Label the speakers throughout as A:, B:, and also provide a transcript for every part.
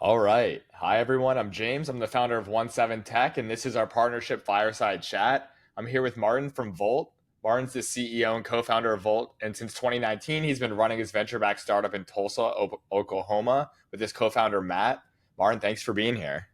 A: All right. Hi, everyone. I'm James. I'm the founder of 17 Tech, and this is our partnership Fireside Chat. I'm here with Martin from Volt. Martin's the CEO and co founder of Volt, and since 2019, he's been running his venture backed startup in Tulsa, Oklahoma, with his co founder, Matt. Martin, thanks for being here.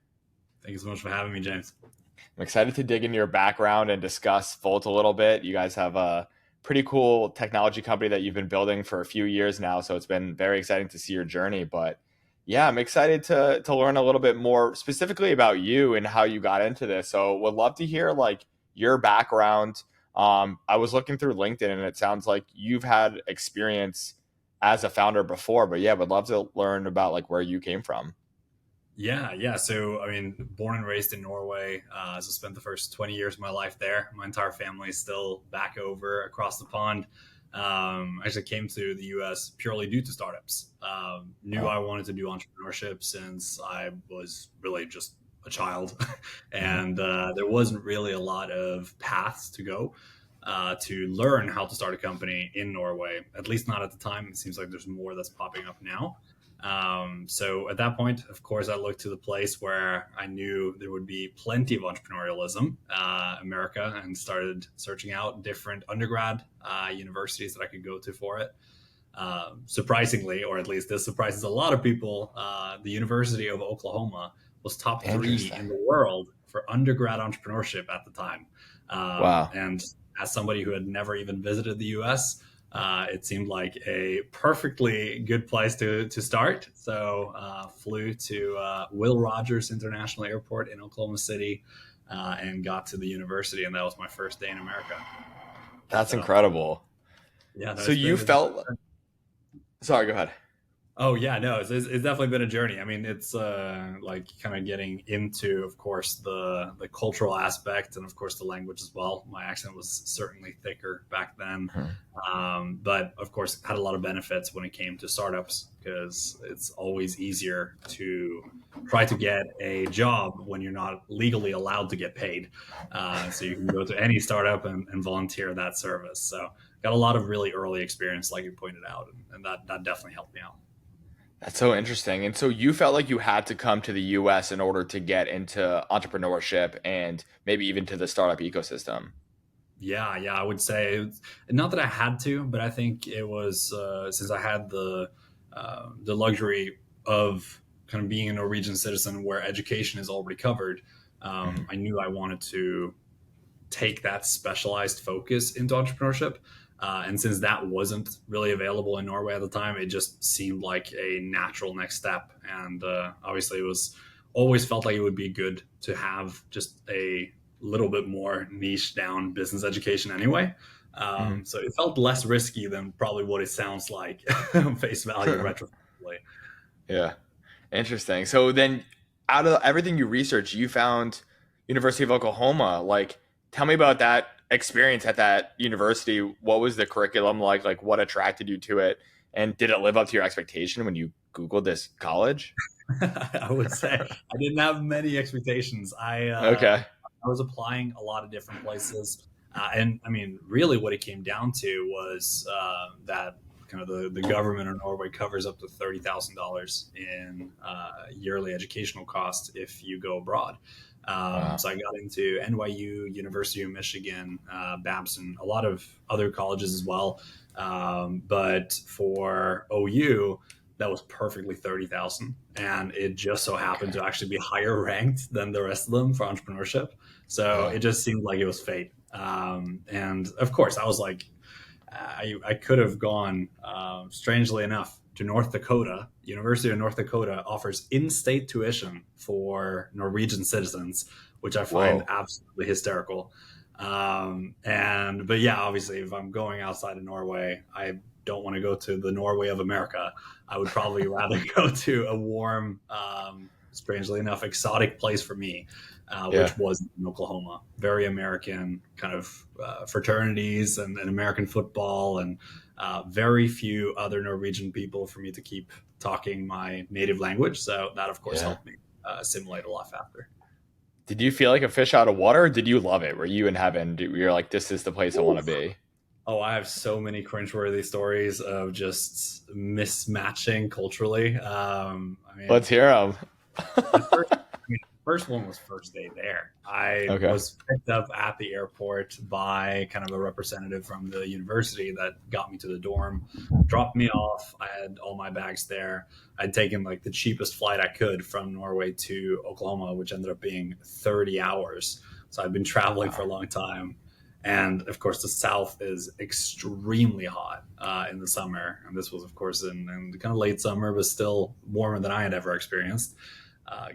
B: Thank you so much for having me, James.
A: I'm excited to dig into your background and discuss Volt a little bit. You guys have a pretty cool technology company that you've been building for a few years now, so it's been very exciting to see your journey. But yeah, I'm excited to learn a little bit more specifically about you and how you got into this. So would love to hear like your background. I was looking through LinkedIn and it sounds like you've had experience as a founder before, but yeah, would love to learn about like where you came from.
B: Yeah. So, born and raised in Norway. So spent the first 20 years of my life there. My entire family is still back over across the pond. Actually came to the US purely due to startups. Knew
A: Oh.
B: I wanted to do entrepreneurship since I was really just a child.
A: Mhm.
B: And there wasn't really a lot of paths to go to learn how to start a company in Norway, at least not at the time. It seems like there's more that's popping up now. So at that point, of course, I looked to the place where I knew there would be plenty of entrepreneurialism, America, and started searching out different undergrad universities that I could go to for it. Surprisingly, or at least this surprises a lot of people, the University of Oklahoma was top three in
A: Interesting.
B: the world for undergrad entrepreneurship at the time.
A: Wow.
B: And as somebody who had never even visited the US, it seemed like a perfectly good place to start. So flew to Will Rogers International Airport in Oklahoma City and got to the university, and that was my first day in America.
A: That's
B: So
A: incredible.
B: yeah, no,
A: So you
B: it's
A: felt, sorry, go ahead.
B: Oh yeah, no, it's definitely been a journey. I mean, it's like kind of getting into, of course, the cultural aspect, and of course the language as well. My accent was certainly thicker back then,
A: Mhm.
B: but of course had a lot of benefits when it came to startups because it's always easier to try to get a job when you're not legally allowed to get paid. So you can go to any startup and volunteer that service. So got a lot of really early experience, like you pointed out, and that definitely helped me out.
A: That's so interesting. And so you felt like you had to come to the US in order to get into entrepreneurship and maybe even to the startup ecosystem.
B: Yeah, I would say not that I had to, but I think it was since I had the luxury of kind of being a Norwegian citizen where education is already covered.
A: Mhm.
B: I knew I wanted to take that specialized focus into entrepreneurship. And since that wasn't really available in Norway at the time, it just seemed like a natural next step. And obviously, it was always felt like it would be good to have just a little bit more niche down business education anyway.
A: Mhm.
B: So it felt less risky than probably what it sounds like face value retrospectively.
A: Yeah. Interesting. So then out of everything you researched, you found University of Oklahoma. Like tell me about that experience at that university. What was the curriculum like? Like what attracted you to it? And did it live up to your expectation when you Googled this college?
B: I would say I didn't have many expectations.
A: Okay.
B: I was applying a lot of different places, and I mean, really, what it came down to was that kind of the government of Norway covers up to $30,000 in yearly educational costs if you go abroad.
A: Wow.
B: So I got into NYU, University of Michigan, Babson, a lot of other colleges as well. But for OU, that was perfectly 30,000, and it just so happened
A: Okay.
B: to actually be higher ranked than the rest of them for entrepreneurship. So
A: Yeah.
B: it just seemed like it was fate. And of course, I was like, I could have gone, strangely enough, to North Dakota. University of North Dakota offers in-state tuition for Norwegian citizens, which I find
A: Whoa.
B: absolutely hysterical. And but yeah, obviously, if I'm going outside of Norway, I don't want to go to the Norway of America. I would probably rather go to a warm, strangely enough, exotic place for me,
A: Yeah.
B: which was in Oklahoma. Very American kind of fraternities and American football, and very few other Norwegian people for me to keep talking my native language. So that, of course,
A: Yeah.
B: helped me assimilate a lot faster.
A: Did you feel like a fish out of water or did you love it? Were you in heaven? You're like, this is the place I want to
B: Oof.
A: be.
B: Oh, I have so many cringeworthy stories of just mismatching culturally. I mean,
A: Let's hear them.
B: The first, I mean, the first one was first day there. I
A: Okay.
B: was picked up at the airport by kind of a representative from the university that got me to the dorm, dropped me off. I had all my bags there. I'd taken like the cheapest flight I could from Norway to Oklahoma, which ended up being 30 hours. So I'd been traveling for a
A: Wow.
B: long time. And of course, the South is extremely hot in the summer. And this was, of course, in kind of late summer, but still warmer than I had ever experienced.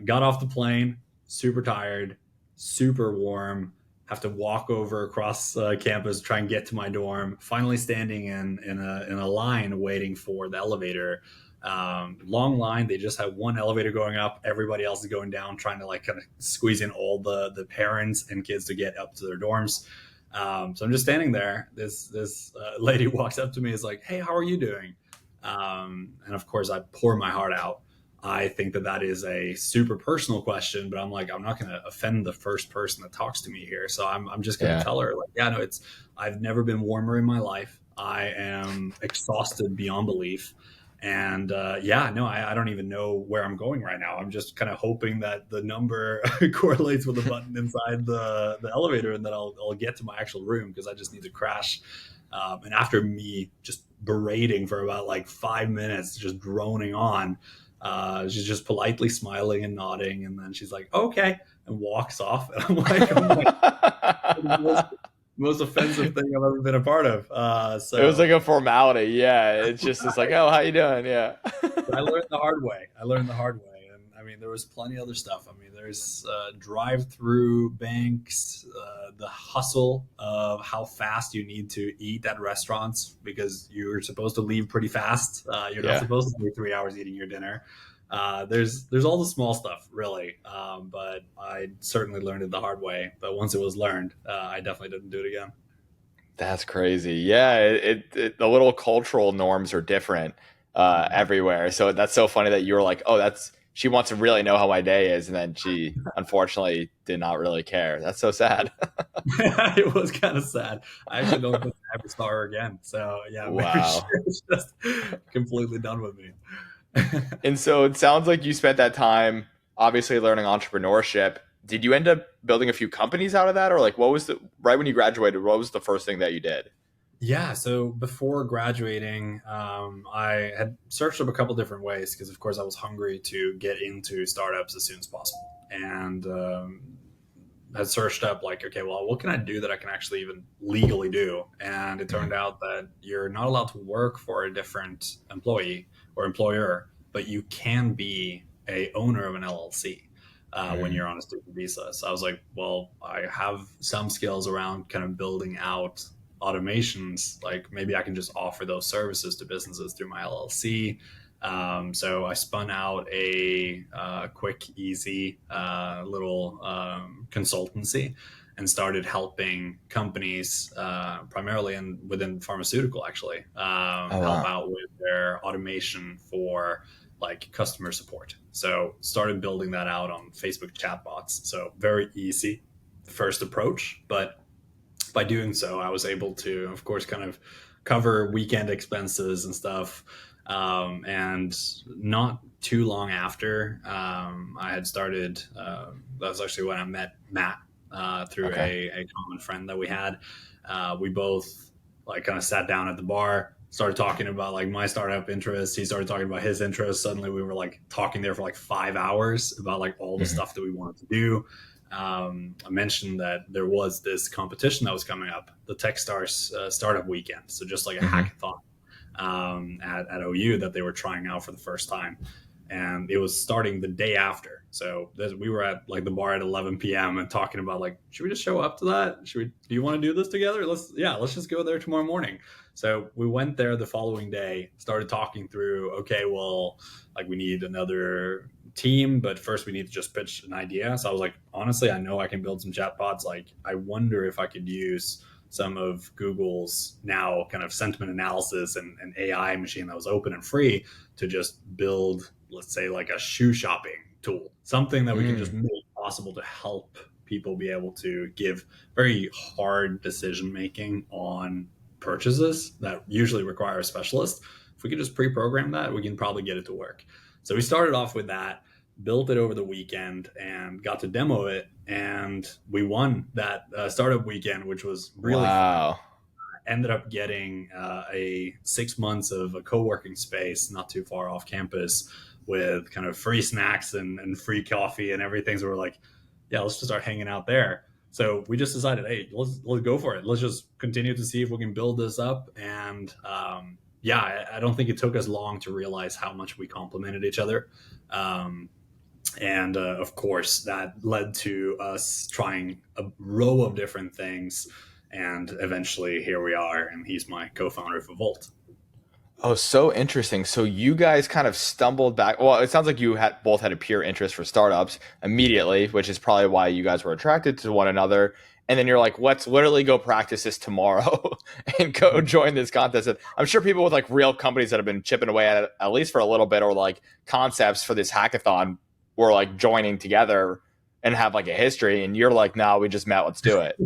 B: Got off the plane, super tired, super warm. Have to walk over across campus, try and get to my dorm. Finally, standing in a line waiting for the elevator. Long line. They just have one elevator going up. Everybody else is going down, trying to like kind of squeeze in all the parents and kids to get up to their dorms. So I'm just standing there. This lady walks up to me, is like, "Hey, how are you doing?" And of course, I pour my heart out. I think that that is a super personal question, but I'm like, I'm not going to offend the first person that talks to me here. So I'm just going to
A: Yeah.
B: tell her, like, yeah, no, I've never been warmer in my life. I am exhausted beyond belief. And yeah, no, I don't even know where I'm going right now. I'm just kind of hoping that the number correlates with the button inside the elevator and that I'll get to my actual room because I just need to crash. And after me just berating for about like 5 minutes, just droning on, she's just politely smiling and nodding, and then she's like, "Okay," and walks off. And I'm like, the most offensive thing I've ever been a part of.
A: It was
B: So
A: like a formality. Yeah. It's just it's like, oh, how you doing? Yeah.
B: I learned the hard way. I learned the hard way, and I mean, there was plenty of other stuff. I mean, there's drive-through banks, the hustle of how fast you need to eat at restaurants because you're supposed to leave pretty fast. You're not
A: Yeah.
B: supposed to be 3 hours eating your dinner. There's all the small stuff, really, but I certainly learned it the hard way. But once it was learned, I definitely didn't do it again.
A: That's crazy. Yeah, the little cultural norms are different
B: Mhm.
A: everywhere. So that's so funny that you were like, "Oh, that's she wants to really know how my day is," and then she unfortunately did not really care. That's so sad.
B: It was kind of sad. I actually don't think I ever saw her again. So yeah, maybe she
A: Wow.
B: was just completely done with me.
A: And so it sounds like you spent that time obviously learning entrepreneurship. Did you end up building a few companies out of that, or like what was the right when you graduated? What was the first thing that you did?
B: Yeah, so before graduating, I had searched up a couple different ways because, of course, I was hungry to get into startups as soon as possible, and had searched up like, okay, well, what can I do that I can actually even legally do? And it turned
A: Mhm.
B: out that you're not allowed to work for a different employee or employer, but you can be a owner of an LLC. When
A: Mm.
B: you're on a student visa. So I was like, well, I have some skills around kind of building out automations. Like maybe I can just offer those services to businesses through my LLC. So I spun out a quick, easy little consultancy and started helping companies, primarily within pharmaceutical, actually,
A: Oh
B: help
A: wow.
B: out with their automation for like customer support. So started building that out on Facebook chatbots. So very easy first approach, but by doing so, I was able to, of course, kind of cover weekend expenses and stuff. And not too long after, I had started. That was actually when I met Matt through
A: Okay.
B: a common friend that we had. We both like kind of sat down at the bar, started talking about like my startup interests. He started talking about his interests. Suddenly, we were like talking there for like 5 hours about like all the
A: Mhm.
B: stuff that we wanted to do. I mentioned that there was this competition that was coming up, the Techstars Startup Weekend. So just like a
A: Mhm.
B: hackathon at OU that they were trying out for the first time. And it was starting the day after. So we were at like the bar at 11 p.m. and talking about like, should we just show up to that? Should we, do you want to do this together? Let's just go there tomorrow morning. So we went there the following day, started talking through, okay, well, like we need another team, but first we need to just pitch an idea. So I was like, honestly, I know I can build some chatbots. Like, I wonder if I could use some of Google's now kind of sentiment analysis and AI machine that was open and free to just build, let's say, like a shoe shopping tool, something that we can just
A: Mm.
B: make possible to help people be able to give very hard decision making on purchases that usually require a specialist. If we could just pre-program that, we can probably get it to work. So we started off with that. built it over the weekend and got to demo it. And we won that startup weekend, which was really fun.
A: Wow.
B: Ended up getting a 6 months of a co-working space not too far off campus with kind of free snacks and free coffee and everything. So we're like, yeah, let's just start hanging out there. So we just decided, hey, let's go for it. Let's just continue to see if we can build this up. And yeah, I don't think it took us long to realize how much we complemented each other. Um, and of course, that led to us trying a row of different things. And eventually, here we are. And he's my co founder for Volt.
A: Oh, so interesting. So you guys kind of stumbled back. Well, it sounds like you had both had a pure interest for startups immediately, which is probably why you guys were attracted to one another. And then you're like, let's literally go practice this tomorrow and go join this contest. And I'm sure people with like real companies that have been chipping away at least for a little bit, or like concepts for this hackathon were like joining together and have like a history. And you're like, no, we just met. Let's do it.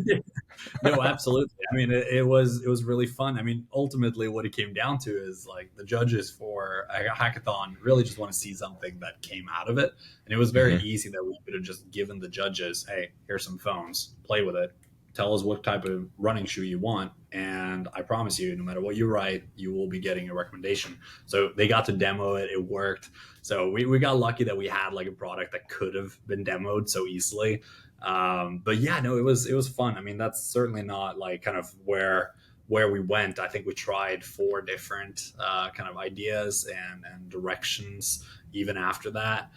B: No, absolutely. I mean, it was really fun. I mean, ultimately, what it came down to is like the judges for a hackathon really just want to see something that came out of it, and it was very
A: Mm-hmm.
B: easy that we could have just given the judges, "Hey, here's some phones, play with it, tell us what type of running shoe you want, and I promise you, no matter what you write, you will be getting a recommendation." So they got to demo it; it worked. So we got lucky that we had like a product that could have been demoed so easily. But yeah, no, it was fun. I mean, that's certainly not like kind of where we went. I think we tried four different kind of ideas and directions even after that.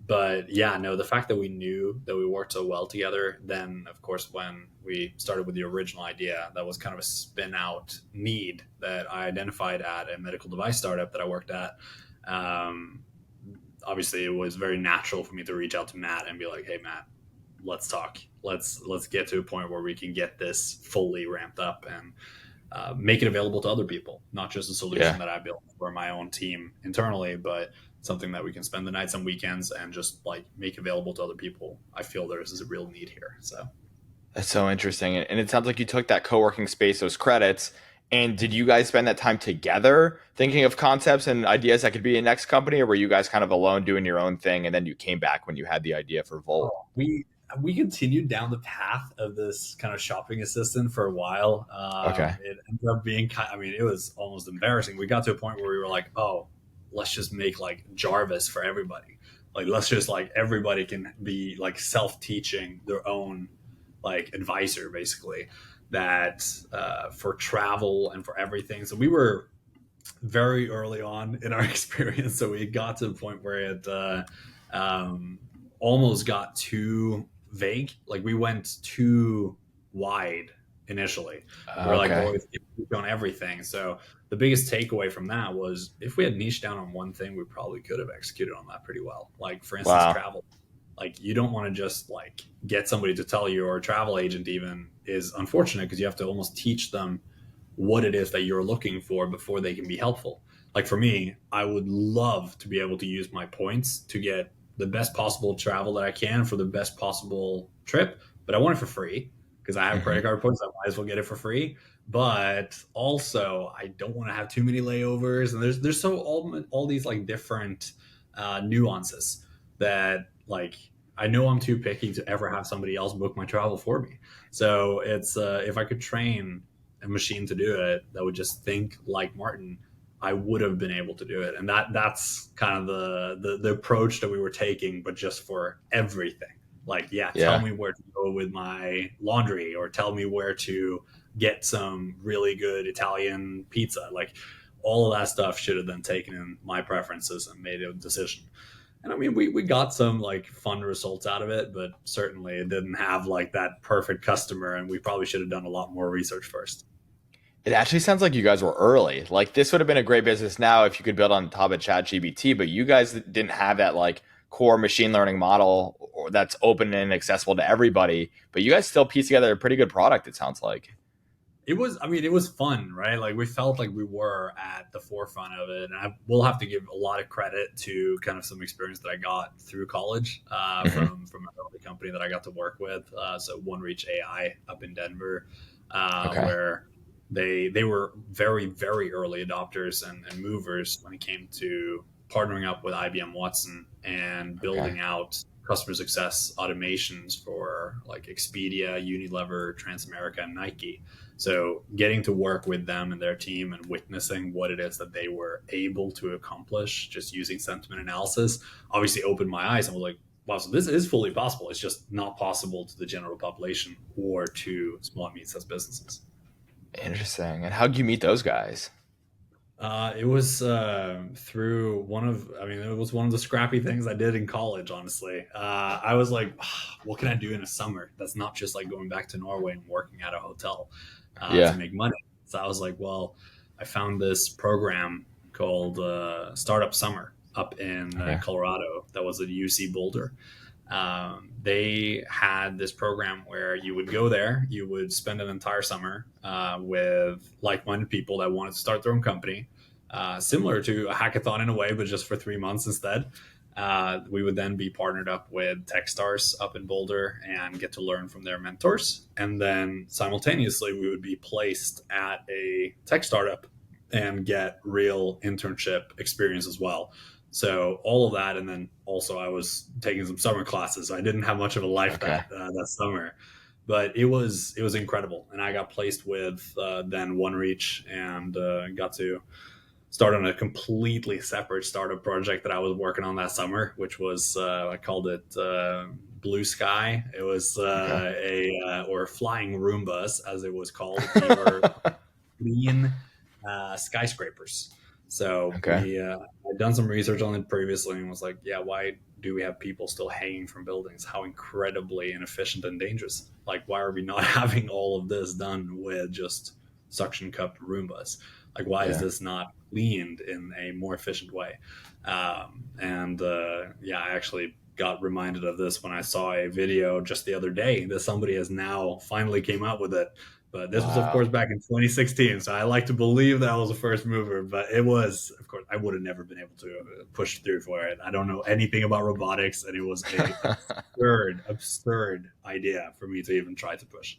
B: But yeah, no, the fact that we knew that we worked so well together, then of course when we started with the original idea, that was kind of a spin out need that I identified at a medical device startup that I worked at. Um, Obviously, it was very natural for me to reach out to Matt and be like, "Hey, Matt, let's talk. Let's get to a point where we can get this fully ramped up and make it available to other people, not just a solution
A: Yeah.
B: that I built for my own team internally, but something that we can spend the nights and weekends and just like make available to other people. I feel there is a real need here." So
A: That's so interesting. And it sounds like you took that co-working space, those credits, and did you guys spend that time together thinking of concepts and ideas that could be a next company, or were you guys kind of alone doing your own thing and then you came back when you had the idea for Volt?
B: we continued down the path of this kind of shopping assistant for a while.
A: Okay.
B: It ended up being I mean, it was almost embarrassing. We got to a point where we were like, oh, let's just make like Jarvis for everybody. Like, let's just like everybody can be like self-teaching their own like advisor, basically, that for travel and for everything. So we were very early on in our experience. So we got to the point where it um, almost got too vague. Like we went too wide initially. We're like, well,
A: Okay.
B: we've done everything. So the biggest takeaway from that was if we had niched down on one thing, we probably could have executed on that pretty well. Like for instance,
A: Wow.
B: travel. Like you don't want to just like get somebody to tell you, or a travel agent even is unfortunate because you have to almost teach them what it is that you're looking for before they can be helpful. Like for me, I would love to be able to use my points to get the best possible travel that I can for the best possible trip, but I want it for free because I have credit
A: Hmm.
B: card points. I might as well get it for free. But also, I don't want to have too many layovers, and there's so all these like different nuances that like I know I'm too picky to ever have somebody else book my travel for me. So it's if I could train a machine to do it that would just think like Martin, I would have been able to do it. And that's kind of the approach that we were taking, but just for everything. Like, yeah, tell
A: Yeah.
B: me where to go with my laundry, or tell me where to get some really good Italian pizza. Like all of that stuff should have then taken in my preferences and made a decision. And I mean, we got some like fun results out of it, but certainly it didn't have like that perfect customer. And we probably should have done a lot more research first.
A: It actually sounds like you guys were early. Like this would have been a great business now if you could build on top of ChatGPT, but you guys didn't have that like core machine learning model that's open and accessible to everybody. But you guys still piece together a pretty good product, it sounds like.
B: It was, I mean, it was fun, right? Like we felt like we were at the forefront of it. And I will have to give a lot of credit to kind of some experience that I got through college
A: Hmm.
B: from an early company that I got to work with. So OneReach AI up in Denver,
A: Okay.
B: where they were very, very early adopters and movers when it came to partnering up with IBM Watson and
A: Okay.
B: building out customer success automations for like Expedia, Unilever, Transamerica, and Nike. So getting to work with them and their team and witnessing what it is that they were able to accomplish just using sentiment analysis obviously opened my eyes and was like, wow, so this is fully possible. It's just not possible to the general population or to small and medium-sized businesses.
A: Interesting. And how'd you meet those guys?
B: It was through it was one of the scrappy things I did in college, honestly. I was like, "Ah, what can I do in a summer that's not just like going back to Norway and working at a hotel to
A: Yeah.
B: make money? So I was like, well, I found this program called Startup Summer up in
A: Okay.
B: Colorado that was at UC Boulder. They had this program where you would go there, you would spend an entire summer with like-minded people that wanted to start their own company, similar to a hackathon in a way, but just for 3 months instead. We would then be partnered up with Techstars up in Boulder and get to learn from their mentors. And then simultaneously, we would be placed at a tech startup and get real internship experience as well. So all of that, and then also I was taking some summer classes. So I didn't have much of a life
A: Okay.
B: that summer, but it was incredible. And I got placed with then OneReach and got to start on a completely separate startup project that I was working on that summer, which was I called it Blue Sky. It was
A: Okay.
B: or Flying Roombas as it was called. We were Lien skyscrapers. So
A: Okay.
B: we I'd done some research on it previously and was like, yeah, why do we have people still hanging from buildings? How incredibly inefficient and dangerous. Like, why are we not having all of this done with just suction cupped Roombas? Like, why is
A: Yeah.
B: this not cleaned in a more efficient way? Yeah, I actually got reminded of this when I saw a video just the other day that somebody has now finally came out with it. But this was, of
A: Wow.
B: course, back in 2016. So I like to believe that I was a first mover, but it was, of course, I would have never been able to push through for it. I don't know anything about robotics, and it was a absurd idea for me to even try to push.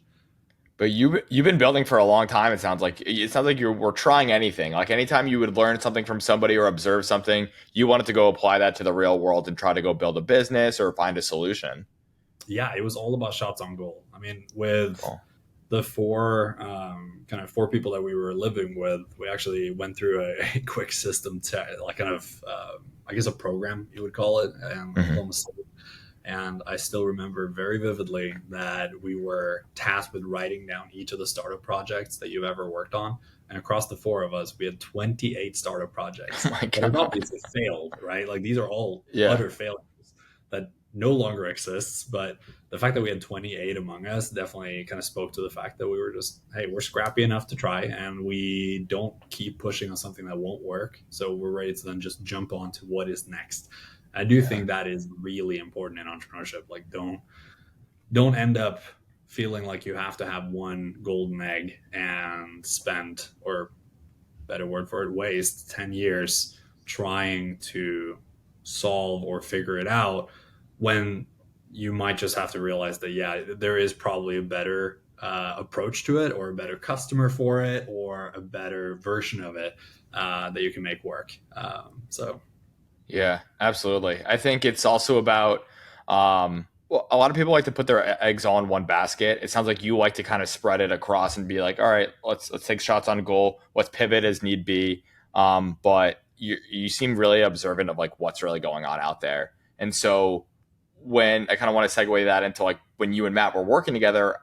A: But you've been building for a long time. It sounds like you were trying anything. Like anytime you would learn something from somebody or observe something, you wanted to go apply that to the real world and try to go build a business or find a solution.
B: Yeah, it was all about shots on goal. I mean, with
A: Cool.
B: the four four people that we were living with, we actually went through a quick system like kind of I guess a program you would call it, and
A: Hmm.
B: almost. And I still remember very vividly that we were tasked with writing down each of the startup projects that you've ever worked on. And across the four of us, we had 28 startup
A: Oh
B: projects
A: my
B: that have
A: god.
B: obviously failed, right? Like these are all
A: Yeah.
B: utter failures that no longer exists. But the fact that we had 28 among us definitely kind of spoke to the fact that we were just, hey, we're scrappy enough to try and we don't keep pushing on something that won't work. So we're ready to then just jump on to what is next. I do
A: Yeah.
B: think that is really important in entrepreneurship. Like don't end up feeling like you have to have one golden egg and spend, or better word for it, waste 10 years trying to solve or figure it out when you might just have to realize that yeah, there is probably a better approach to it or a better customer for it or a better version of it that you can make work. So
A: Yeah, absolutely. I think it's also about well, a lot of people like to put their eggs all in one basket. It sounds like you like to kind of spread it across and be like, all right, let's take shots on goal. Let's pivot as need be. But you seem really observant of like what's really going on out there. And so when I kind of want to segue that into like when you and Matt were working together,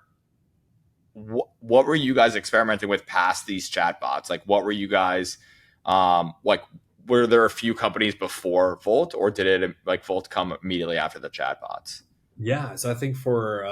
A: what were you guys experimenting with past these chatbots? Like, what were you guys like? Were there a few companies before Volt, or did it like Volt come immediately after the chatbots?
B: yeah, so I think for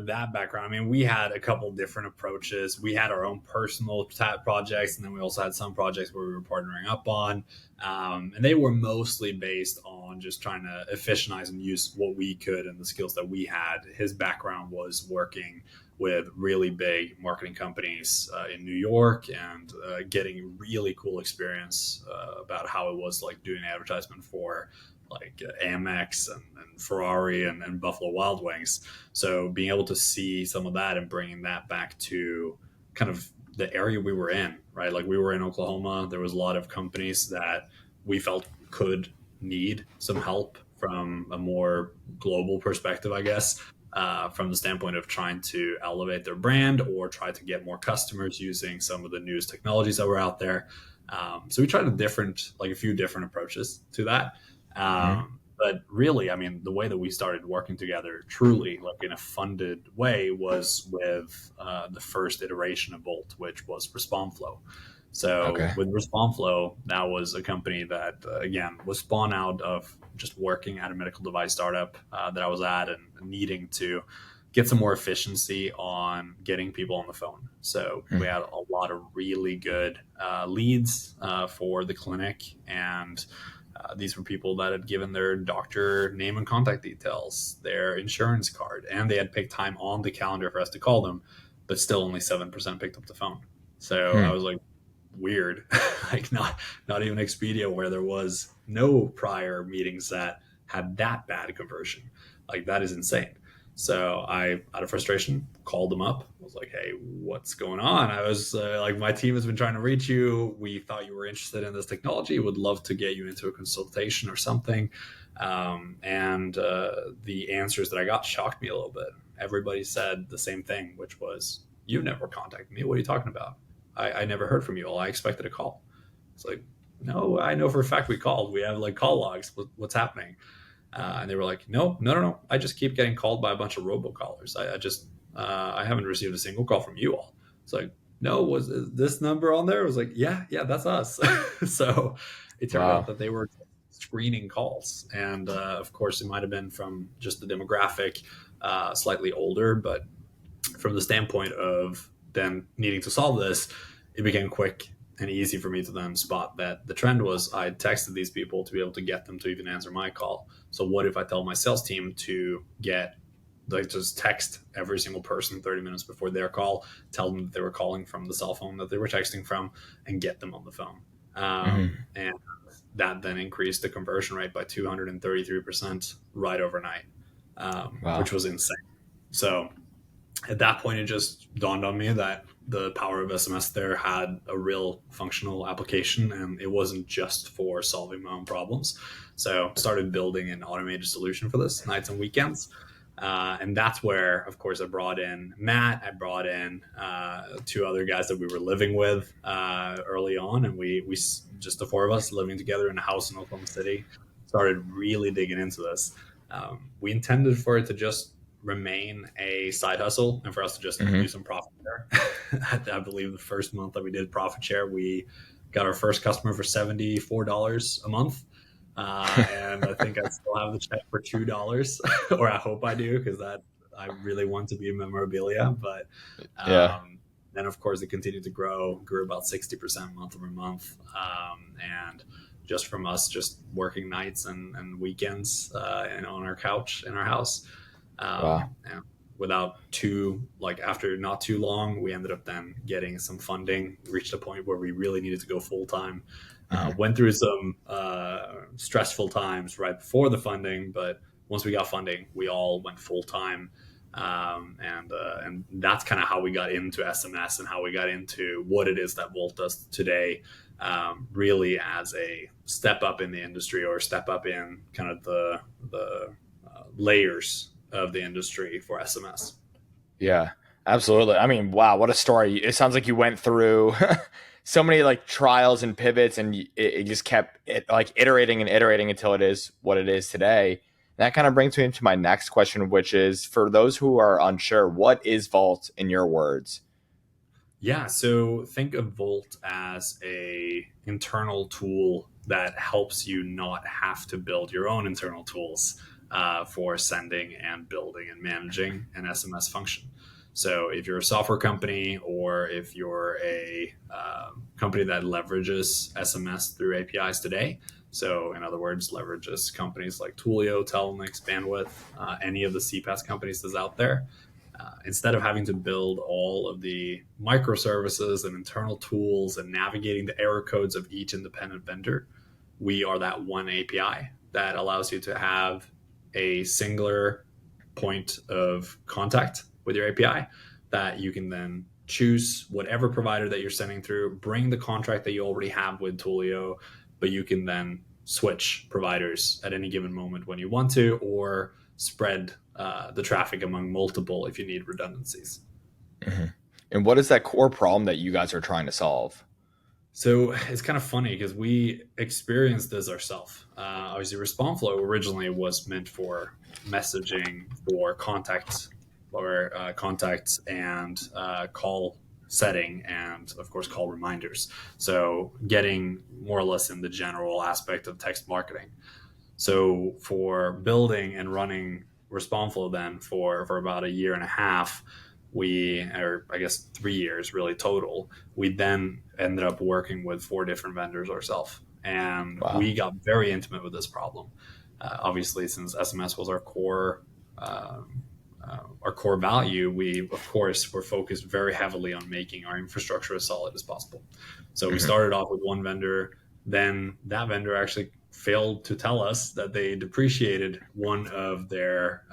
B: that background, I mean, we had a couple different approaches. We had our own personal projects, and then we also had some projects where we were partnering up on, and they were mostly based on just trying to efficientize and use what we could and the skills that we had. His background was working with really big marketing companies in New York and getting really cool experience about how it was like doing advertisement for like Amex and Ferrari and Buffalo Wild Wings. So being able to see some of that and bringing that back to kind of the area we were in, right? Like we were in Oklahoma. There was a lot of companies that we felt could need some help from a more global perspective, I guess, from the standpoint of trying to elevate their brand or try to get more customers using some of the newest technologies that were out there. So we tried a few different approaches to that.
A: Mm-hmm.
B: But really, I mean, the way that we started working together truly, like in a funded way, was with the first iteration of Volt, which was RespondFlow. So
A: Okay.
B: with RespondFlow, that was a company that, again, was spawned out of just working at a medical device startup that I was at and needing to get some more efficiency on getting people on the phone. So we had a lot of really good leads for the clinic, and these were people that had given their doctor name and contact details, their insurance card, and they had picked time on the calendar for us to call them, but still only 7% picked up the phone. So I
A: Hmm.
B: was like, weird. Like not even Expedia, where there was no prior meetings that had that bad conversion. Like, that is insane. So I, out of frustration, called them up. I was like, "Hey, what's going on? I was like, my team has been trying to reach you. We thought you were interested in this technology. Would love to get you into a consultation or something." And the answers that I got shocked me a little bit. Everybody said the same thing, which was, "You never contacted me. What are you talking about? I never heard from you all. I expected a call." It's like, "No, I know for a fact we called. We have like call logs. What's happening?" And they were like, "No, no, no, no. I just keep getting called by a bunch of robocallers. I haven't received a single call from you all." It's like, "No, was this number on there?" I was like, "Yeah, yeah, that's us." So it turned out
A: Wow.
B: that they were screening calls. And of course, it might have been from just the demographic, slightly older, but from the standpoint of then needing to solve this, it became quick and easy for me to then spot that the trend was I texted these people to be able to get them to even answer my call. So what if I tell my sales team to get, like, just text every single person 30 minutes before their call, tell them that they were calling from the cell phone that they were texting from, and get them on the phone.
A: Hmm.
B: And that then increased the conversion rate by 233% right overnight, which
A: Wow.
B: was insane. So at that point, it just dawned on me that the power of SMS there had a real functional application, and it wasn't just for solving my own problems. So I started building an automated solution for this, nights and weekends. And that's where, of course, I brought in Matt. I brought in two other guys that we were living with early on, and we just the four of us living together in a house in Oklahoma City started really digging into this. We intended for it to just remain a side hustle and for us to just do
A: Hmm.
B: some profit share. I believe the first month that we did profit share, we got our first customer for $74 a month. And I think I still have the check for $2, or I hope I do, because that I really want to be a memorabilia. But
A: Yeah.
B: then, of course, it continued to grow, grew about 60% month over month. And just from us just working nights and weekends and on our couch in our house.
A: Wow.
B: And without after not too long, we ended up then getting some funding, reached a point where we really needed to go full time.
A: Hmm.
B: Went through some stressful times right before the funding, but once we got funding, we all went full time. And that's kind of how we got into SMS and how we got into what it is that Volt does today, really as a step up in the industry, or step up in kind of the layers of the industry for SMS.
A: Yeah, absolutely. I mean, wow, what a story. It sounds like you went through so many like trials and pivots, and it just kept like iterating and iterating until it is what it is today. That kind of brings me to my next question, which is, for those who are unsure, what is Vault in your words?
B: Yeah, so think of Volt as a internal tool that helps you not have to build your own internal tools for sending and building and managing an SMS function. So if you're a software company, or if you're a company that leverages SMS through APIs today, so in other words, leverages companies like Twilio, Telnix, Bandwidth, any of the CPaaS companies that's out there, instead of having to build all of the microservices and internal tools and navigating the error codes of each independent vendor, we are that one API that allows you to have a singular point of contact with your API that you can then choose whatever provider that you're sending through, bring the contract that you already have with Twilio, but you can then switch providers at any given moment when you want to, or spread the traffic among multiple if you need redundancies.
A: Mhm. And what is that core problem that you guys are trying to solve?
B: So it's kind of funny because we experienced this ourselves. Obviously, RespondFlow originally was meant for messaging for contacts or contacts and call setting, and of course call reminders. So getting more or less in the general aspect of text marketing. So for building and running RespondFlow then for about a year and a half, or I guess 3 years really total, we then ended up working with 4 different vendors ourselves. And
A: Wow.
B: we got very intimate with this problem. Obviously, since SMS was uh, our core value, we of course were focused very heavily on making our infrastructure as solid as possible. So we
A: Mhm.
B: started off with one vendor. Then that vendor actually failed to tell us that they depreciated one of their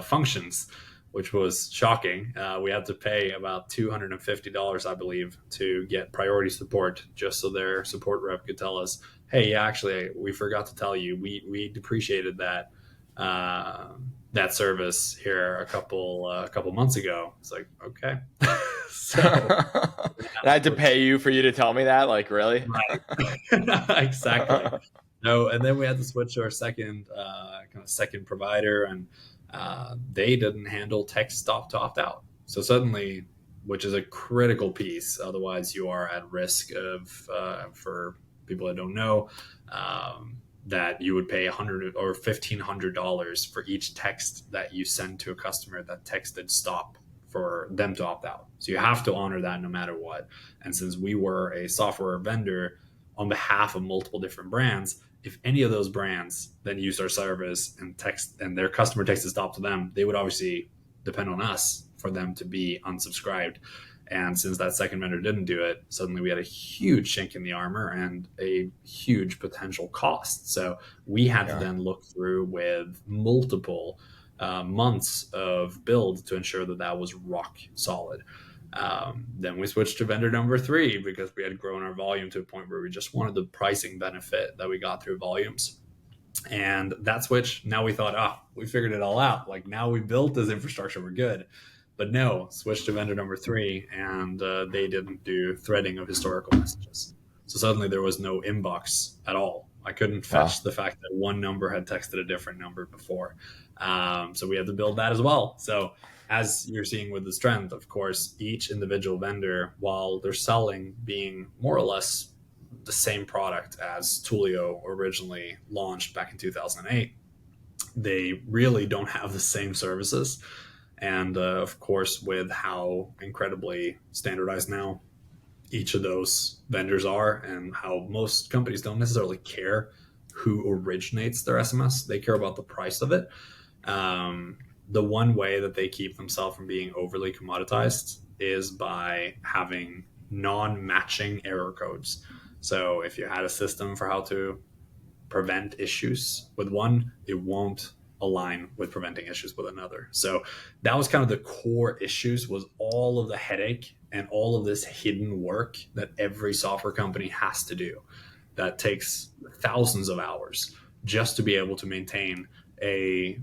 B: functions, which was shocking. We had to pay about $250, I believe, to get priority support, just so their support rep could tell us, "Hey, yeah, actually, we forgot to tell you, we depreciated uh, that service here a couple months ago." It's like, okay, so
A: And I had to pay you for you to tell me that? Like, really?
B: right, exactly. No, and then we had to switch to our second provider, and they didn't handle text stop to opt out. So suddenly, which is a critical piece, otherwise you are at risk of, for people that don't know, that you would pay $100 or $1,500 for each text that you send to a customer that texted stop for them to opt out. So you have to honor that no matter what. And since we were a software vendor on behalf of multiple different brands, if any of those brands then used our service and their customer texted stop to them, they would obviously depend on us for them to be unsubscribed. And since that second vendor didn't do it, suddenly we had a huge chink in the armor and a huge potential cost. So we had to
A: Yeah.
B: then look through with multiple months of build to ensure that that was rock solid. Then we switched to vendor number 3 because we had grown our volume to a point where we just wanted the pricing benefit that we got through volumes. And that switch, now we thought, we figured it all out. Like, now we built this infrastructure, we're good. But no, switched to vendor number 3, and they didn't do threading of historical messages. So suddenly there was no inbox at all. I couldn't
A: Wow.
B: fetch the fact that one number had texted a different number before. So we had to build that as well. So as you're seeing with this trend, of course, each individual vendor, while they're selling being more or less the same product as Twilio originally launched back in 2008, they really don't have the same services. And of course, with how incredibly standardized now each of those vendors are, and how most companies don't necessarily care who originates their SMS, they care about the price of it. The one way that they keep themselves from being overly commoditized is by having non-matching error codes. So if you had a system for how to prevent issues with one, it won't align with preventing issues with another. So that was kind of the core issues, was all of the headache and all of this hidden work that every software company has to do. That takes thousands of hours just to be able to maintain a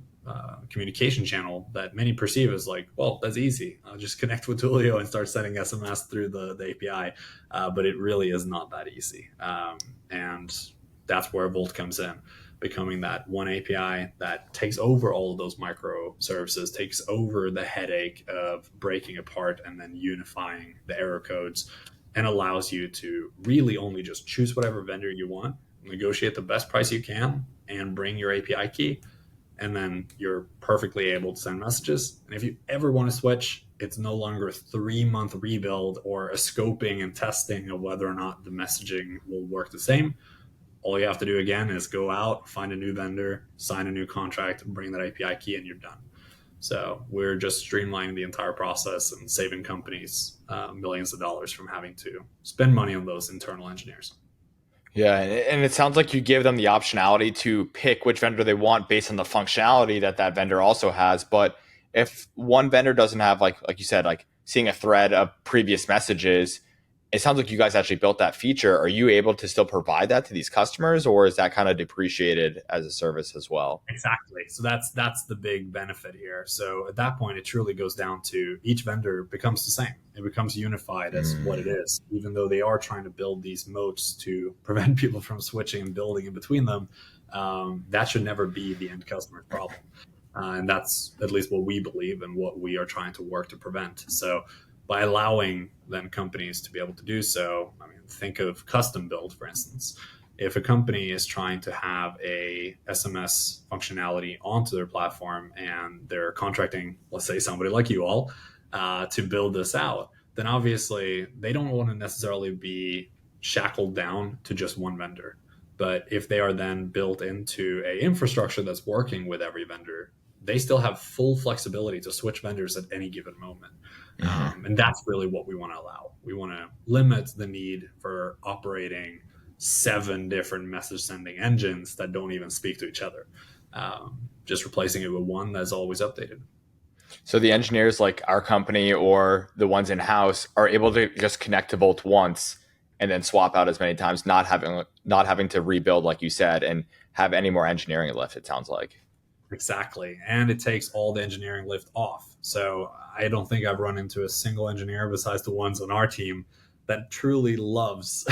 B: communication channel that many perceive as like, well, that's easy. I'll just connect with Twilio and start sending SMS through the API. But it really is not that easy. And that's where Volt comes in, becoming that one API that takes over all of those microservices, takes over the headache of breaking apart and then unifying the error codes, and allows you to really only just choose whatever vendor you want, negotiate the best price you can, and bring your API key. And then you're perfectly able to send messages. And if you ever want to switch, it's no longer a 3-month rebuild or a scoping and testing of whether or not the messaging will work the same. All you have to do again is go out, find a new vendor, sign a new contract, bring that API key, and you're done. So we're just streamlining the entire process and saving companies millions of dollars from having to spend money on those internal engineers.
A: Yeah, and it sounds like you give them the optionality to pick which vendor they want based on the functionality that that vendor also has. But if one vendor doesn't have, like you said, like seeing a thread of previous messages, it sounds like you guys actually built that feature. Are you able to still provide that to these customers, or is that kind of depreciated as a service as well?
B: Exactly. So that's the big benefit here. So at that point, it truly goes down to each vendor becomes the same. It becomes unified as what it is, even though they are trying to build these moats to prevent people from switching and building in between them. That should never be the end customer's problem. And that's at least what we believe and what we are trying to work to prevent. So by allowing then companies to be able to do so, I mean, think of custom build, for instance. If a company is trying to have a SMS functionality onto their platform and they're contracting, let's say somebody like you all, to build this out, then obviously they don't want to necessarily be shackled down to just one vendor. But if they are then built into a infrastructure that's working with every vendor, they still have full flexibility to switch vendors at any given moment. And that's really what we want to allow. We want to limit the need for operating 7 different message sending engines that don't even speak to each other. Just replacing it with one that's always updated.
A: So the engineers like our company or the ones in house are able to just connect to both once and then swap out as many times, not having to rebuild like you said and have any more engineering lift, it sounds like.
B: Exactly. And it takes all the engineering lift off. So I don't think I've run into a single engineer besides the ones on our team that truly loves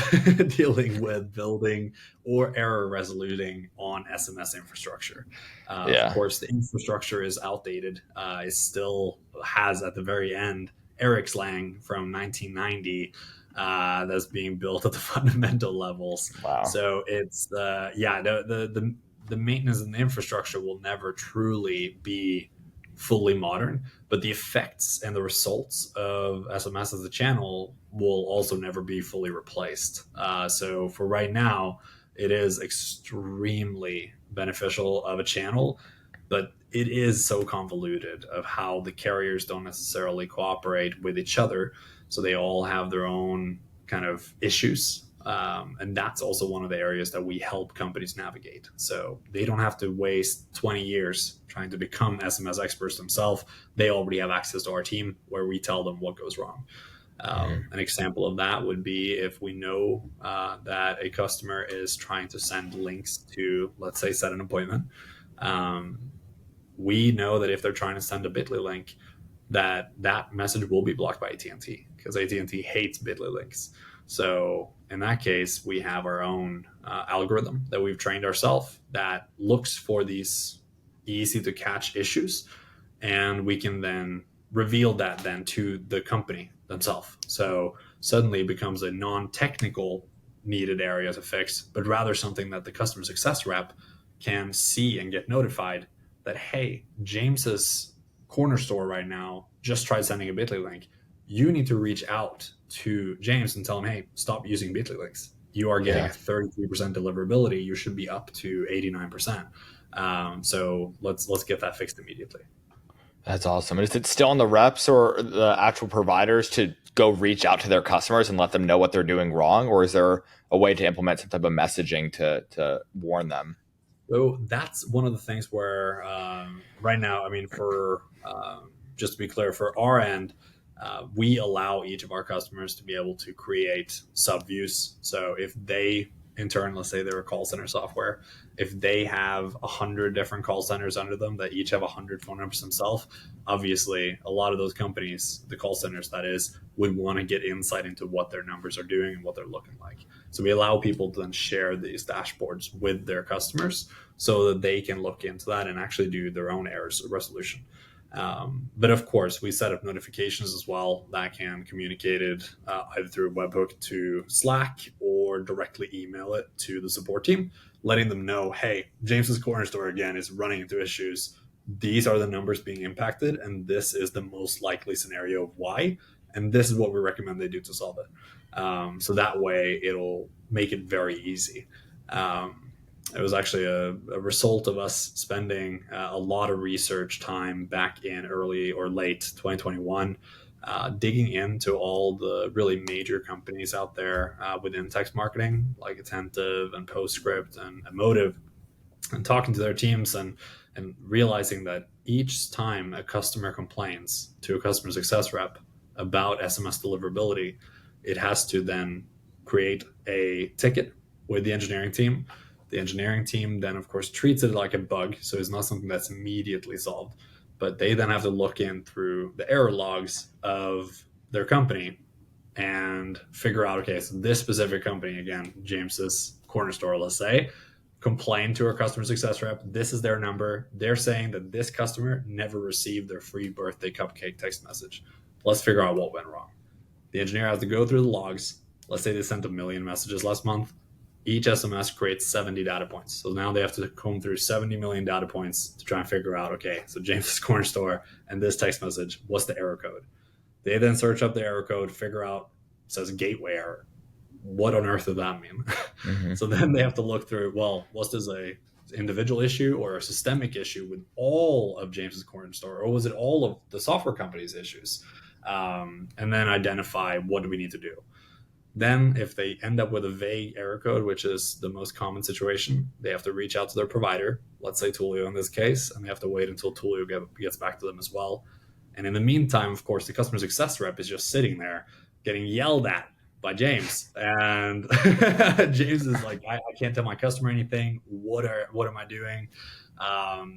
B: dealing with building or error resoluting on SMS infrastructure. Of
A: Yeah.
B: course, the infrastructure is outdated. It still has at the very end Eric's Lang from 1990 that's being built at the fundamental levels.
A: Wow.
B: So it's the maintenance and the infrastructure will never truly be fully modern, but the effects and the results of SMS as a channel will also never be fully replaced. So for right now, it is extremely beneficial of a channel, but it is so convoluted of how the carriers don't necessarily cooperate with each other. So they all have their own kind of issues. And that's also one of the areas that we help companies navigate. So they don't have to waste 20 years trying to become SMS experts themselves. They already have access to our team where we tell them what goes wrong. An example of that would be if we know that a customer is trying to send links to, let's say, set an appointment. We know that if they're trying to send a Bitly link, that message will be blocked by AT&T because AT&T hates Bitly links. So in that case, we have our own algorithm that we've trained ourselves that looks for these easy to catch issues, and we can then reveal that then to the company themselves. So suddenly it becomes a non-technical needed area to fix, but rather something that the customer success rep can see and get notified that, hey, James's corner store right now just tried sending a Bitly link. You need to reach out to James and tell him, hey, stop using Bitly links. You are getting a 33% deliverability. You should be up to 89%. So let's get that fixed immediately.
A: That's awesome. And is it still on the reps or the actual providers to go reach out to their customers and let them know what they're doing wrong? Or is there a way to implement some type of messaging to warn them?
B: So that's one of the things where right now, I mean, for just to be clear, for our end, we allow each of our customers to be able to create subviews. So if they, in turn, let's say they're a call center software, if they have 100 different call centers under them that each have 100 phone numbers themselves, obviously a lot of those companies, the call centers that is, would want to get insight into what their numbers are doing and what they're looking like. So we allow people to then share these dashboards with their customers so that they can look into that and actually do their own errors resolution. But of course, we set up notifications as well that can communicate it either through a webhook to Slack or directly email it to the support team, letting them know, hey, James's corner store again is running into issues. These are the numbers being impacted, and this is the most likely scenario of why. And this is what we recommend they do to solve it. So that way, it'll make it very easy. It was actually a result of us spending a lot of research time back in early or late 2021, digging into all the really major companies out there within text marketing, like Attentive and Postscript and Emotive, and talking to their teams and realizing that each time a customer complains to a customer success rep about SMS deliverability, it has to then create a ticket with the engineering team. The engineering team then, of course, treats it like a bug, so it's not something that's immediately solved. But they then have to look in through the error logs of their company and figure out, okay, so this specific company, again, James's corner store, let's say, complained to our customer success rep. This is their number. They're saying that this customer never received their free birthday cupcake text message. Let's figure out what went wrong. The engineer has to go through the logs. Let's say they sent 1 million messages last month. Each SMS creates 70 data points. So now they have to comb through 70 million data points to try and figure out, okay, so James's corner store and this text message, what's the error code? They then search up the error code, figure out, it says gateway error. What on earth does that mean?
A: Mm-hmm.
B: So then they have to look through, well, was this a individual issue or a systemic issue with all of James's corner store, or was it all of the software company's issues? And then identify what do we need to do. Then if they end up with a vague error code, which is the most common situation, they have to reach out to their provider, let's say Twilio in this case, and they have to wait until Twilio gets back to them as well. And in the meantime, of course, the customer success rep is just sitting there getting yelled at by James. And James is like, I can't tell my customer anything. What am I doing?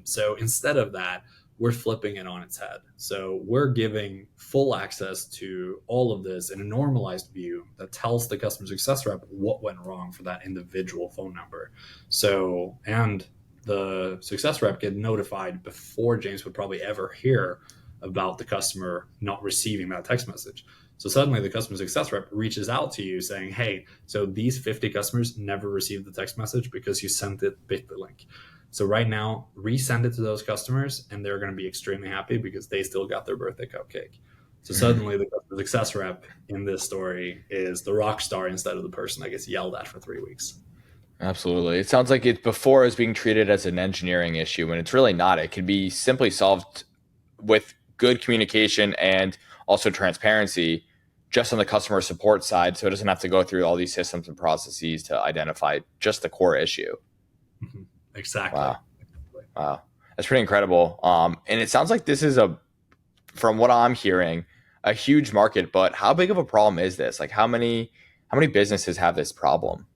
B: So instead of that, we're flipping it on its head. So we're giving full access to all of this in a normalized view that tells the customer success rep what went wrong for that individual phone number. So, and the success rep get notified before James would probably ever hear about the customer not receiving that text message. So suddenly the customer success rep reaches out to you saying, hey, so these 50 customers never received the text message because you sent it Bitly link. So right now, resend it to those customers and they're going to be extremely happy because they still got their birthday cupcake. So suddenly the customer success rep in this story is the rock star instead of the person that gets yelled at for 3 weeks.
A: Absolutely. It sounds like it before is being treated as an engineering issue when it's really not. It can be simply solved with good communication and also transparency just on the customer support side. So it doesn't have to go through all these systems and processes to identify just the core issue.
B: Mm-hmm. Exactly.
A: Wow. Wow. That's pretty incredible. And it sounds like this is from what I'm hearing, a huge market, but how big of a problem is this? Like how many businesses have this problem?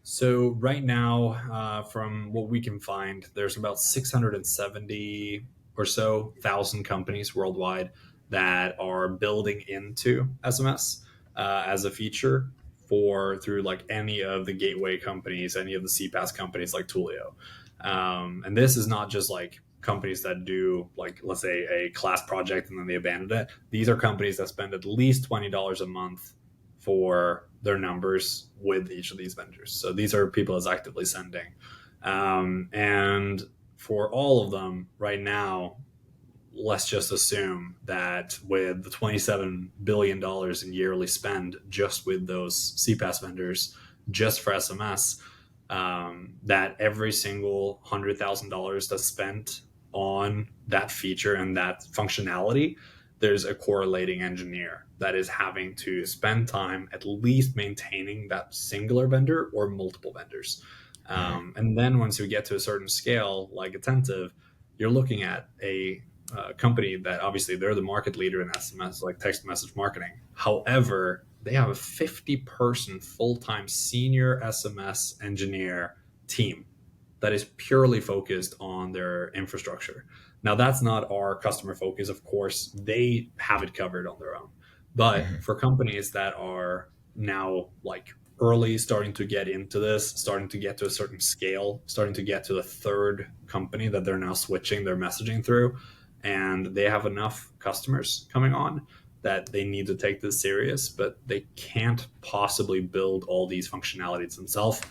B: So right now, from what we can find, there's about 670 or so thousand companies worldwide that are building into SMS as a feature through like any of the gateway companies, any of the CPaaS companies like Twilio. And this is not just like companies that do like, let's say a class project and then they abandon it. These are companies that spend at least $20 a month for their numbers with each of these vendors. So these are people that's actively sending. And for all of them right now, let's just assume that with the $27 billion in yearly spend just with those CPaaS vendors, just for SMS, that every single $100,000 that's spent on that feature and that functionality, there's a correlating engineer that is having to spend time at least maintaining that singular vendor or multiple vendors. And then once you get to a certain scale, like Attentive, you're looking at a company that obviously they're the market leader in SMS, like text message marketing. However, they have a 50-person full-time senior SMS engineer team that is purely focused on their infrastructure. Now, that's not our customer focus. Of course, they have it covered on their own. But for companies that are now like early starting to get into this, starting to get to a certain scale, starting to get to the third company that they're now switching their messaging through, and they have enough customers coming on that they need to take this serious, but they can't possibly build all these functionalities themselves.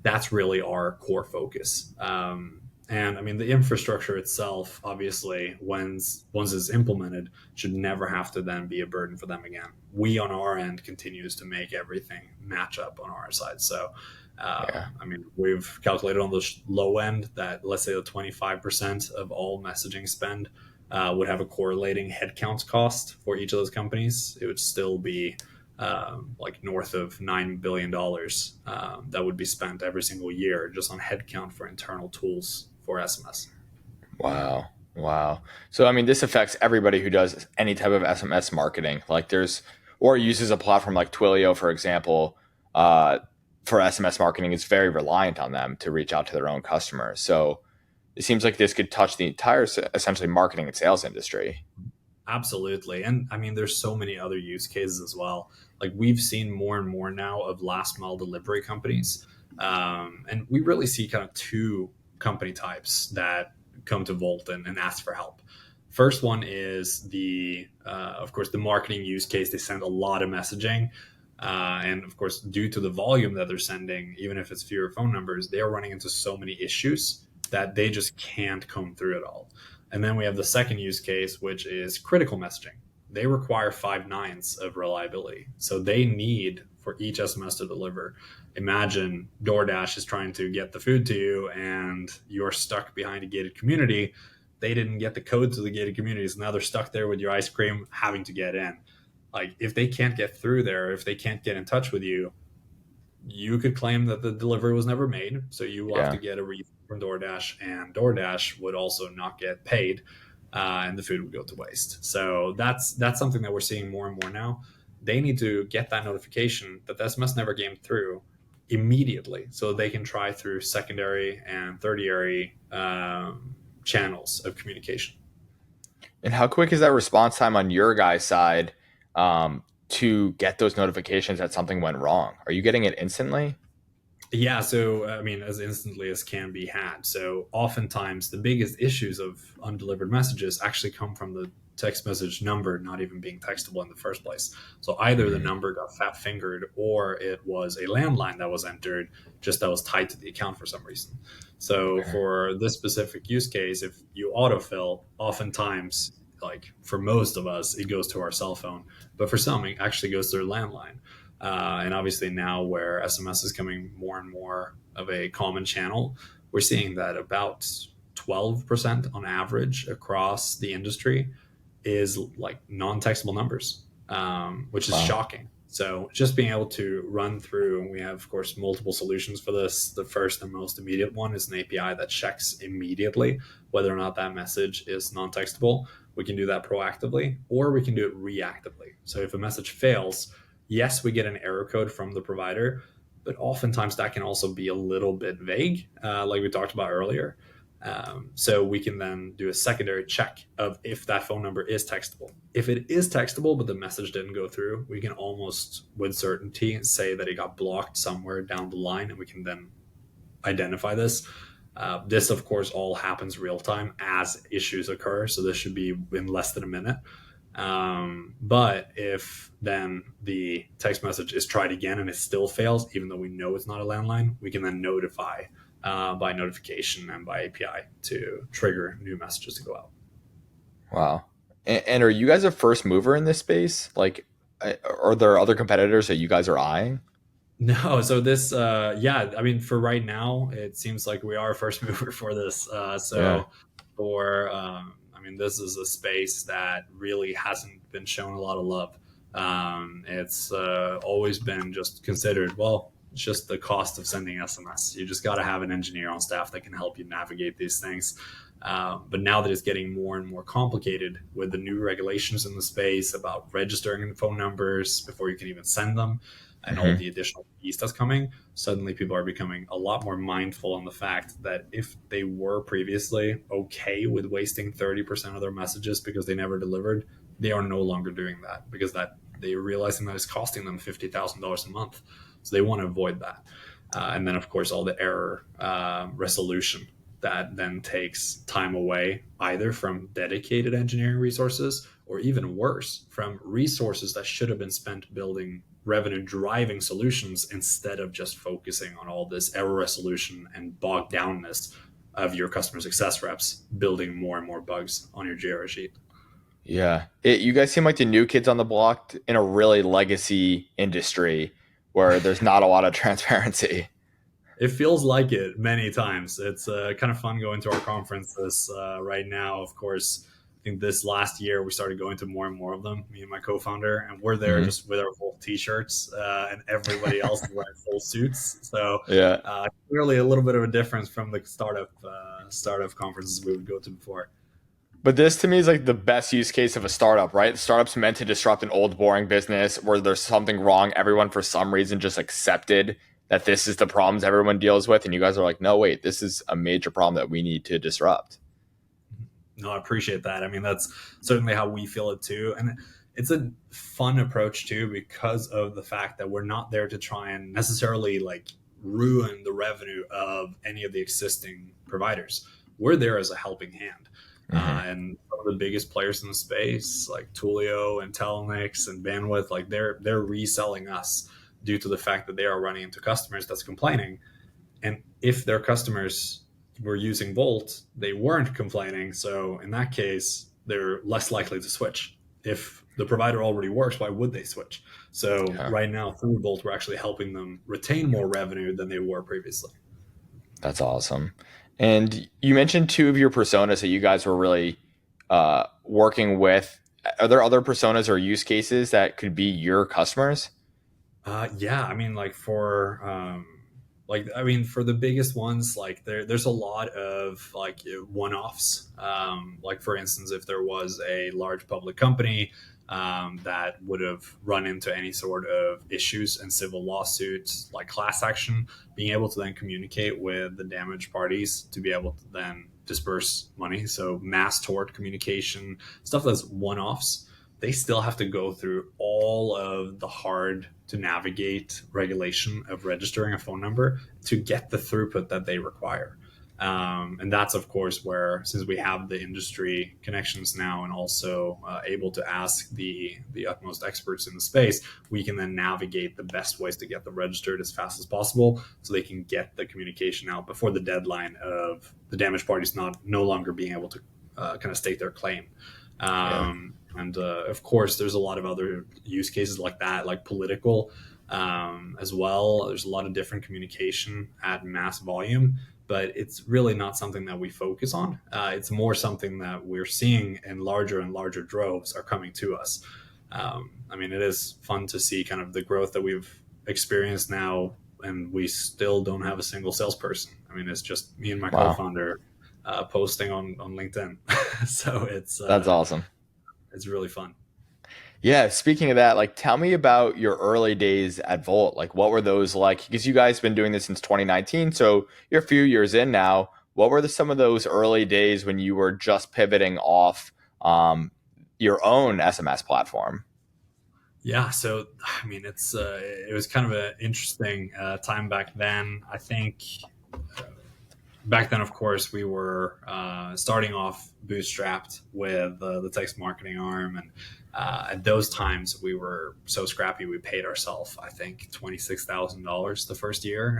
B: That's really our core focus. And I mean, the infrastructure itself, obviously, once it's implemented, should never have to then be a burden for them again. We on our end continues to make everything match up on our side. So, I mean, we've calculated on the low end that let's say the 25% of all messaging spend would have a correlating headcount cost for each of those companies. It would still be like north of $9 billion that would be spent every single year just on headcount for internal tools for SMS.
A: Wow. So, I mean, this affects everybody who does any type of SMS marketing. Like there's or uses a platform like Twilio, for example, uh, for SMS marketing, is very reliant on them to reach out to their own customers. So it seems like this could touch the entire essentially marketing and sales industry.
B: Absolutely. And I mean, there's so many other use cases as well. Like we've seen more and more now of last mile delivery companies. And we really see kind of two company types that come to Volt and ask for help. First one is of course, the marketing use case. They send a lot of messaging. And of course, due to the volume that they're sending, even if it's fewer phone numbers, they are running into so many issues that they just can't comb through it all. And then we have the second use case, which is critical messaging. They require 5 nines of reliability. So they need for each SMS to deliver. Imagine DoorDash is trying to get the food to you and you're stuck behind a gated community. They didn't get the code to the gated communities. So now they're stuck there with your ice cream having to get in. Like if they can't get through there, if they can't get in touch with you, you could claim that the delivery was never made. So you will have
A: Yeah.
B: to get a refund from DoorDash, and DoorDash would also not get paid, and the food would go to waste. So that's something that we're seeing more and more now. They need to get that notification that the SMS never came through immediately, so they can try through secondary and tertiary channels of communication.
A: And how quick is that response time on your guys' side to get those notifications that something went wrong? Are you getting it instantly?
B: Yeah, so I mean, as instantly as can be had. So oftentimes, the biggest issues of undelivered messages actually come from the text message number not even being textable in the first place. So either the
A: Mm,
B: number got fat fingered or it was a landline that was entered just that was tied to the account for some reason. So
A: okay.
B: for this specific use case, if you autofill, oftentimes, like for most of us, it goes to our cell phone, but for some, it actually goes to their landline. And obviously, now where SMS is coming more and more of a common channel, we're seeing that about 12% on average across the industry is like non-textable numbers, which is
A: Wow.
B: shocking. So just being able to run through, we have, of course, multiple solutions for this. The first and most immediate one is an API that checks immediately whether or not that message is non-textable. We can do that proactively, or we can do it reactively. So if a message fails, yes, we get an error code from the provider, but oftentimes that can also be a little bit vague, like we talked about earlier. So we can then do a secondary check of if that phone number is textable. If it is textable, but the message didn't go through, we can almost with certainty say that it got blocked somewhere down the line, and we can then identify this. This, of course, all happens real time as issues occur. So this should be in less than a minute. But if then the text message is tried again and it still fails, even though we know it's not a landline, we can then notify by notification and by API to trigger new messages to go out.
A: Wow. And are you guys a first mover in this space? Like, are there other competitors that you guys are eyeing?
B: No, so this, yeah, I mean, for right now, it seems like we are a first mover for this.
A: Yeah.
B: I mean, this is a space that really hasn't been shown a lot of love. It's always been just considered, well, it's just the cost of sending SMS. You just got to have an engineer on staff that can help you navigate these things. But now that it's getting more and more complicated with the new regulations in the space about registering phone numbers before you can even send them, and all
A: Hmm.
B: the additional fees that's coming, suddenly people are becoming a lot more mindful on the fact that if they were previously okay with wasting 30% of their messages because they never delivered, they are no longer doing that because that they're realizing that it's costing them $50,000 a month. So they want to avoid that. And then, of course, all the error resolution that then takes time away either from dedicated engineering resources or even worse, from resources that should have been spent building revenue driving solutions instead of just focusing on all this error resolution and bogged downness of your customer success reps building more and more bugs on your JIRA sheet.
A: Yeah. You guys seem like the new kids on the block in a really legacy industry where there's not a lot of transparency.
B: It feels like it many times. It's kind of fun going to our conferences right now. Of course, I think this last year we started going to more and more of them, me and my co-founder, and we're there
A: Hmm.
B: just with our full t-shirts and everybody else is wearing full suits. So
A: Yeah.
B: clearly a little bit of a difference from the startup conferences we would go to before.
A: But this to me is like the best use case of a startup, right? The startup's meant to disrupt an old boring business where there's something wrong. Everyone for some reason just accepted that this is the problems everyone deals with. And you guys are like, no, wait, this is a major problem that we need to disrupt.
B: No, I appreciate that. I mean, that's certainly how we feel it too. And it's a fun approach too, because of the fact that we're not there to try and necessarily like ruin the revenue of any of the existing providers. We're there as a helping hand.
A: Mm-hmm.
B: And some of the biggest players in the space, like Tulio and Telnix and Bandwidth, like they're reselling us due to the fact that they are running into customers that's complaining. And if their customers were using Volt, they weren't complaining. So in that case, they're less likely to switch. If the provider already works, why would they switch? So
A: Yeah,
B: right now through Volt, we're actually helping them retain more revenue than they were previously.
A: that's awesome. And you mentioned two of your personas that you guys were really working with. Are there other personas or use cases that could be your customers?
B: Yeah, I mean, like I mean, for the biggest ones, like there's a lot of like one-offs. Like for instance, if there was a large public company that would have run into any sort of issues and civil lawsuits, like class action, being able to then communicate with the damaged parties to be able to then disperse money. So mass tort communication, stuff that's one-offs, they still have to go through all of the hard to navigate regulation of registering a phone number to get the throughput that they require. And that's, of course, where, since we have the industry connections now and also able to ask the utmost experts in the space, we can then navigate the best ways to get them registered as fast as possible so they can get the communication out before the deadline of the damaged parties no longer being able to kind of state their claim.
A: Yeah.
B: And of course, there's a lot of other use cases like that, like political as well. There's a lot of different communication at mass volume, but it's really not something that we focus on. It's more something that we're seeing in larger and larger droves are coming to us. I mean, it is fun to see kind of the growth that we've experienced now, and we still don't have a single salesperson. I mean, it's just me and my
A: Wow.
B: co-founder posting on LinkedIn. So
A: That's awesome.
B: it's really fun.
A: Yeah, speaking of that, like tell me about your early days at Volt. Like what were those like? Because you guys been doing this since 2019, so you're a few years in now. What were some of those early days when you were just pivoting off your own SMS platform?
B: Yeah, so I mean, it was kind of an interesting time back then. I think back then, of course, we were starting off bootstrapped with the text marketing arm, and at those times we were so scrappy. We paid ourselves, I think, $26,000 the first year,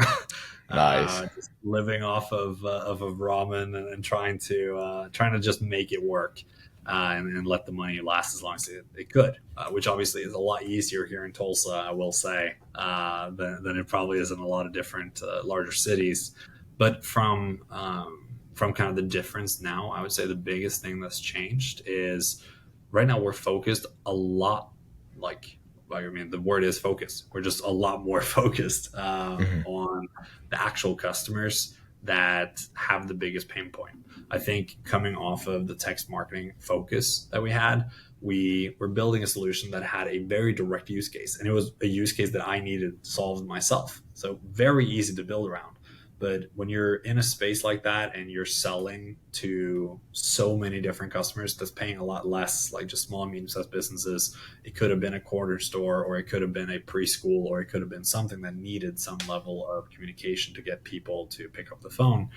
A: Nice.
B: just living off of ramen and trying to just make it work. And let the money last as long as it could, which obviously is a lot easier here in Tulsa, I will say, than it probably is in a lot of different larger cities. But from kind of the difference now, I would say the biggest thing that's changed is right now we're focused a lot, like I mean the word is focused. We're just a lot more focused
A: Hmm.
B: on the actual customers that have the biggest pain point. I think coming off of the text marketing focus that we had, we were building a solution that had a very direct use case, and it was a use case that I needed solved myself. So very easy to build around. But when you're in a space like that and you're selling to so many different customers that's paying a lot less, like just small and medium-sized businesses, it could have been a corner store, or it could have been a preschool, or it could have been something that needed some level of communication to get people to pick up the phone.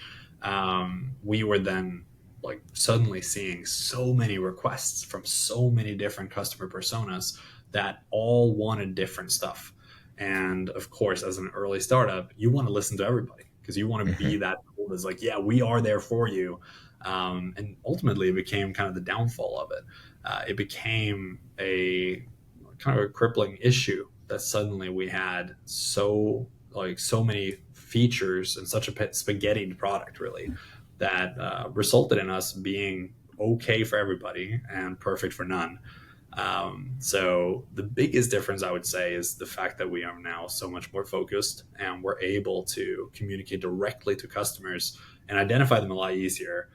B: We were then like suddenly seeing so many requests from so many different customer personas that all wanted different stuff. And of course, as an early startup, you want to listen to everybody because you want to be
A: Hmm.
B: that tool that's like, yeah, we are there for you. And ultimately, it became kind of the downfall of it. It became a kind of a crippling issue that suddenly we had so many features and such a spaghetti product, really, that resulted in us being okay for everybody and perfect for none. So the biggest difference I would say is the fact that we are now so much more focused and we're able to communicate directly to customers and identify them a lot easier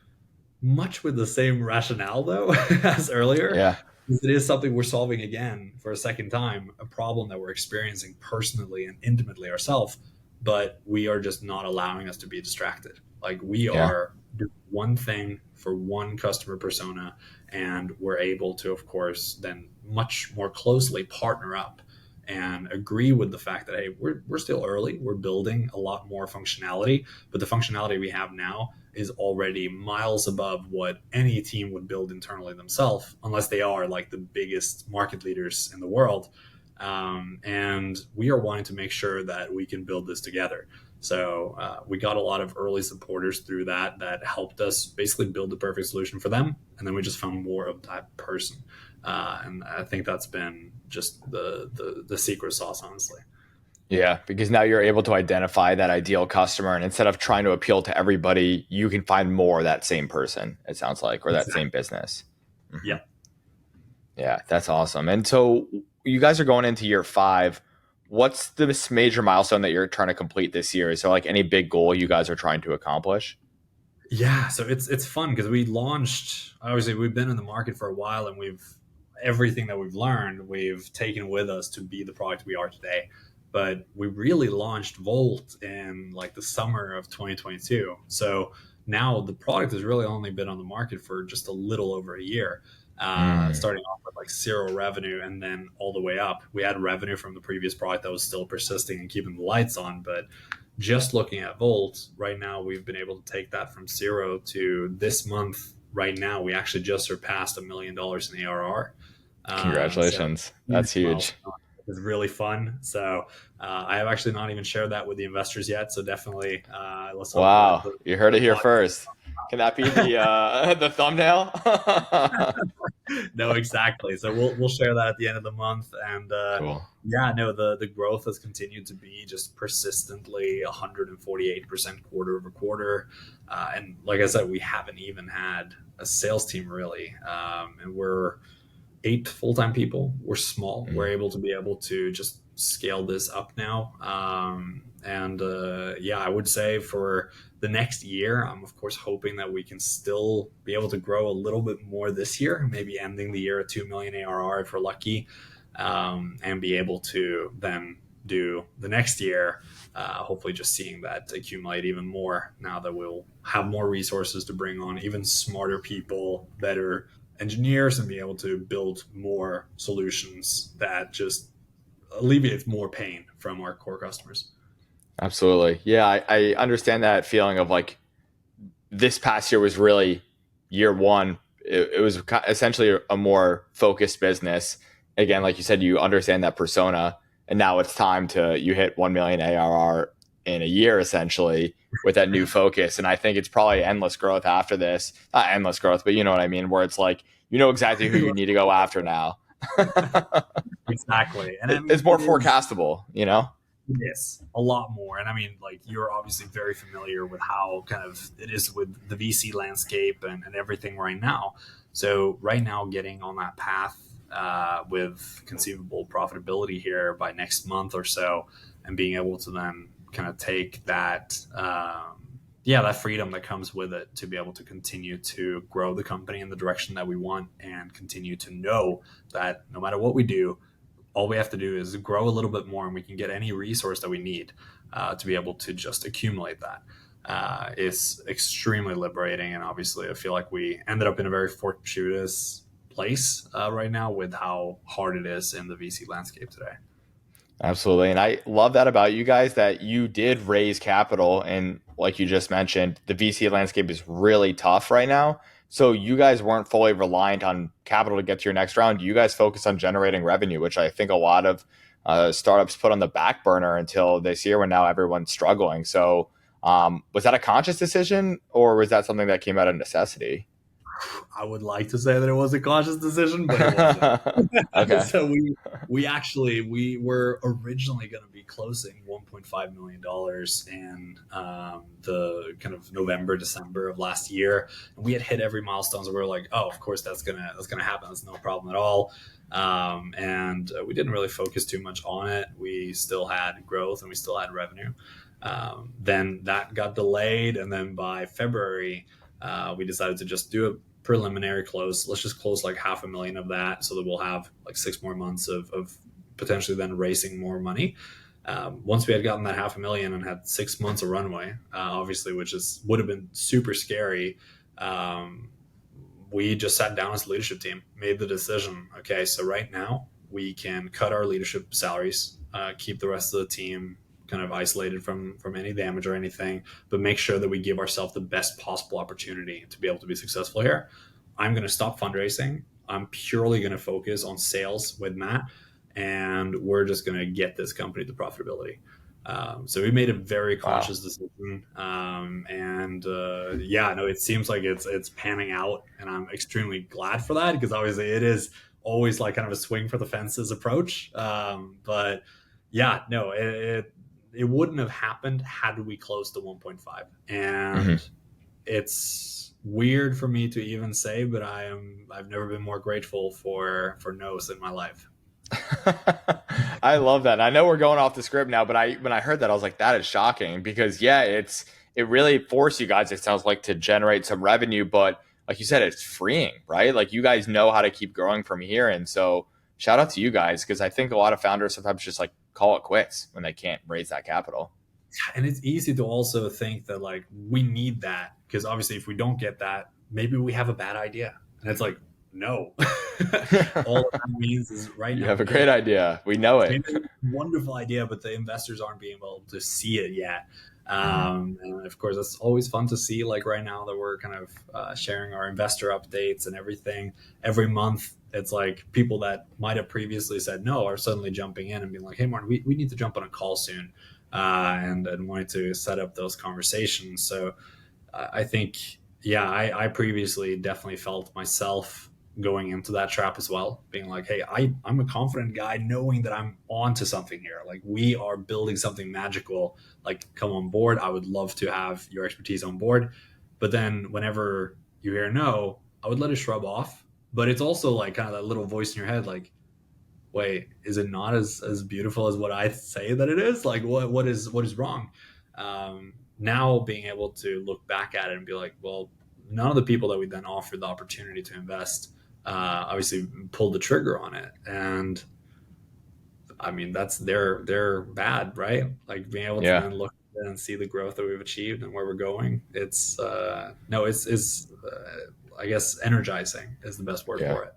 B: much with the same rationale though as earlier.
A: Yeah.
B: It is something we're solving again for a second time, a problem that we're experiencing personally and intimately ourselves, but we are just not allowing us to be distracted. Like we
A: Yeah.
B: are doing one thing for one customer persona, and we're able to, of course, then much more closely partner up and agree with the fact that, hey, we're still early, we're building a lot more functionality, but the functionality we have now is already miles above what any team would build internally themselves, unless they are like the biggest market leaders in the world. And we are wanting to make sure that we can build this together. So we got a lot of early supporters through that helped us basically build the perfect solution for them. And then we just found more of that person. And I think that's been just the secret sauce, honestly.
A: Yeah, because now you're able to identify that ideal customer, and instead of trying to appeal to everybody, you can find more of that same person, it sounds like, or that
B: Exactly.
A: same business. Hmm.
B: Yeah.
A: Yeah, that's awesome. And so you guys are going into year 5. What's this major milestone that you're trying to complete this year? Is there like any big goal you guys are trying to accomplish?
B: Yeah, so it's fun because we launched. Obviously, we've been in the market for a while, and we've everything that we've learned, we've taken with us to be the product we are today. But we really launched Volt in like the summer of 2022. So now the product has really only been on the market for just a little over a year.
A: Mm,
B: Starting off with like zero revenue and then all the way up. We had revenue from the previous product that was still persisting and keeping the lights on, but just looking at Volt right now, we've been able to take that from zero to this month. Right now, we actually just surpassed $1 million in ARR. So
A: congratulations.
B: huge
A: That's huge.
B: milestone. It was really fun. So I have actually not even shared that with the investors yet. So definitely, let's hope
A: Wow, you heard
B: the
A: it here
B: podcast.
A: first. Can that be the the thumbnail?
B: No, exactly. So we'll share that at the end of the month, and
A: Cool.
B: yeah, no, the growth has continued to be just persistently 148% quarter over quarter, and like I said, we haven't even had a sales team really, and we're 8 full-time people. We're small. We're
A: Mm.
B: able to be able to just scale this up now. And yeah, I would say for the next year, I'm of course hoping that we can still be able to grow a little bit more this year, maybe ending the year at 2 million ARR if we're lucky, and be able to then do the next year, hopefully just seeing that accumulate even more now that we'll have more resources to bring on even smarter people, better engineers, and be able to build more solutions that just alleviate more pain from our core customers.
A: Absolutely. Yeah, I understand that feeling of like this past year was really year one. It was essentially a more focused business. Again, like you said, you understand that persona, and now it's time to you hit 1 million ARR in a year essentially with that new focus. And I think it's probably endless growth after this. Not endless growth, but you know what I mean, where it's like you know exactly who you need to go after now.
B: Exactly. And I
A: It's
B: mean,
A: more forecastable, you know?
B: yes, a lot more. And I mean, like, you're obviously very familiar with how kind of it is with the VC landscape and everything right now. So, right now, getting on that path with conceivable profitability here by next month or so, and being able to then kind of take that, yeah, that freedom that comes with it to be able to continue to grow the company in the direction that we want and continue to know that no matter what we do, all we have to do is grow a little bit more and we can get any resource that we need to be able to just accumulate that. It's extremely liberating. And obviously, I feel like we ended up in a very fortuitous place right now with how hard it is in the VC landscape today.
A: Absolutely. And I love that about you guys that you did raise capital. And like you just mentioned, the VC landscape is really tough right now. So you guys weren't fully reliant on capital to get to your next round. You guys focused on generating revenue, which I think a lot of startups put on the back burner until this year when now everyone's struggling. So was that a conscious decision or was that something that came out of necessity?
B: I would like to say that it was a conscious decision, but it wasn't.
A: Okay.
B: So we actually we were originally going to be closing $1.5 million in the kind of November December of last year, and we had hit every milestone. So we were like, oh, of course that's gonna happen. That's no problem at all. And we didn't really focus too much on it. We still had growth and we still had revenue. Then that got delayed, and then by February, we decided to just do a preliminary close. Let's just close like 500,000 of that, so that we'll have like 6 more months of potentially then raising more money. Once we had gotten that 500,000 and had 6 months of runway, obviously, which would have been super scary. We just sat down as a leadership team, made the decision. Okay, so right now we can cut our leadership salaries, keep the rest of the team kind of isolated from any damage or anything, but make sure that we give ourselves the best possible opportunity to be able to be successful here. I'm going to stop fundraising. I'm purely going to focus on sales with Matt, and we're just going to get this company to profitability. So we made a very conscious decision, no, it seems like it's panning out, and I'm extremely glad for that, because obviously it is always like kind of a swing for the fences approach. But yeah, no, it wouldn't have happened had we closed to 1.5, and it's weird for me to even say, but I've never been more grateful for no's in my life.
A: I love that. I know we're going off the script now, but when I heard that, I was like, that is shocking, because it really forced you guys, it sounds like, to generate some revenue, but like you said, it's freeing, right? Like, you guys know how to keep growing from here. And so shout out to you guys, because I think a lot of founders sometimes just like call it quits when they can't raise that capital.
B: And it's easy to also think that like we need that, because obviously if we don't get that, maybe we have a bad idea. And it's like, no. All that means is right now
A: you have a great idea. We know it.
B: Maybe it's a wonderful idea, but the investors aren't being able to see it yet. And of course, it's always fun to see, like right now that we're kind of sharing our investor updates and everything every month. It's like people that might have previously said no are suddenly jumping in and being like, hey, Martin, we need to jump on a call soon, and wanting to set up those conversations. So I think, yeah, I previously definitely felt myself going into that trap as well, being like, hey, I'm a confident guy knowing that I'm onto something here. Like, we are building something magical. Like, come on board. I would love to have your expertise on board. But then whenever you hear no, I would let it shrub off. But it's also like kind of that little voice in your head, like, wait, is it not as beautiful as what I say that it is? Like, what is wrong? Now being able to look back at it and be like, well, none of the people that we then offered the opportunity to invest obviously pulled the trigger on it. And I mean, that's they're bad, right? Like, being able to then look at it and see the growth that we've achieved and where we're going. It's I guess energizing is the best word for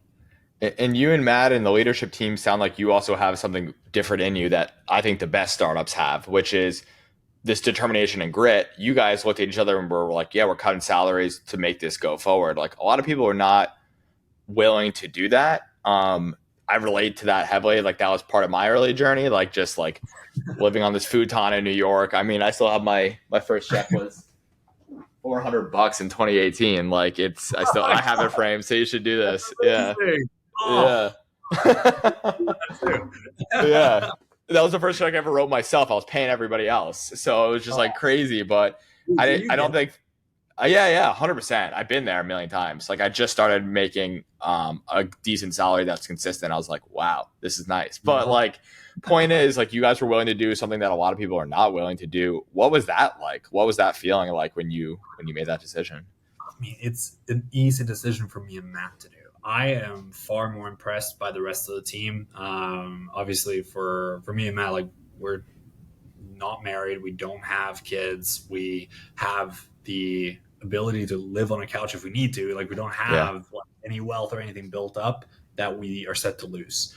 B: it.
A: And you and Matt and the leadership team sound like you also have something different in you that I think the best startups have, which is this determination and grit. You guys looked at each other and were like, yeah, we're cutting salaries to make this go forward. Like, a lot of people are not willing to do that. I relate to that heavily. Like, that was part of my early journey, like just like living on this futon in New York. I mean, I still have my first check was $400 in 2018. Like, I have it framed, so you should do this. Yeah.
B: Oh.
A: Yeah. Yeah. That was the first check I ever wrote myself. I was paying everybody else. So it was just like crazy, but I don't think, yeah, 100%. I've been there a million times. Like, I just started making a decent salary that's consistent. I was like, wow, this is nice. But like, point is, like, you guys were willing to do something that a lot of people are not willing to do. What was that like? What was that feeling like when you made that decision?
B: I mean, it's an easy decision for me and Matt to do. I am far more impressed by the rest of the team. Obviously, for me and Matt, like, we're not married. We don't have kids. We have the ability to live on a couch if we need to. Like, we don't have any wealth or anything built up that we are set to lose.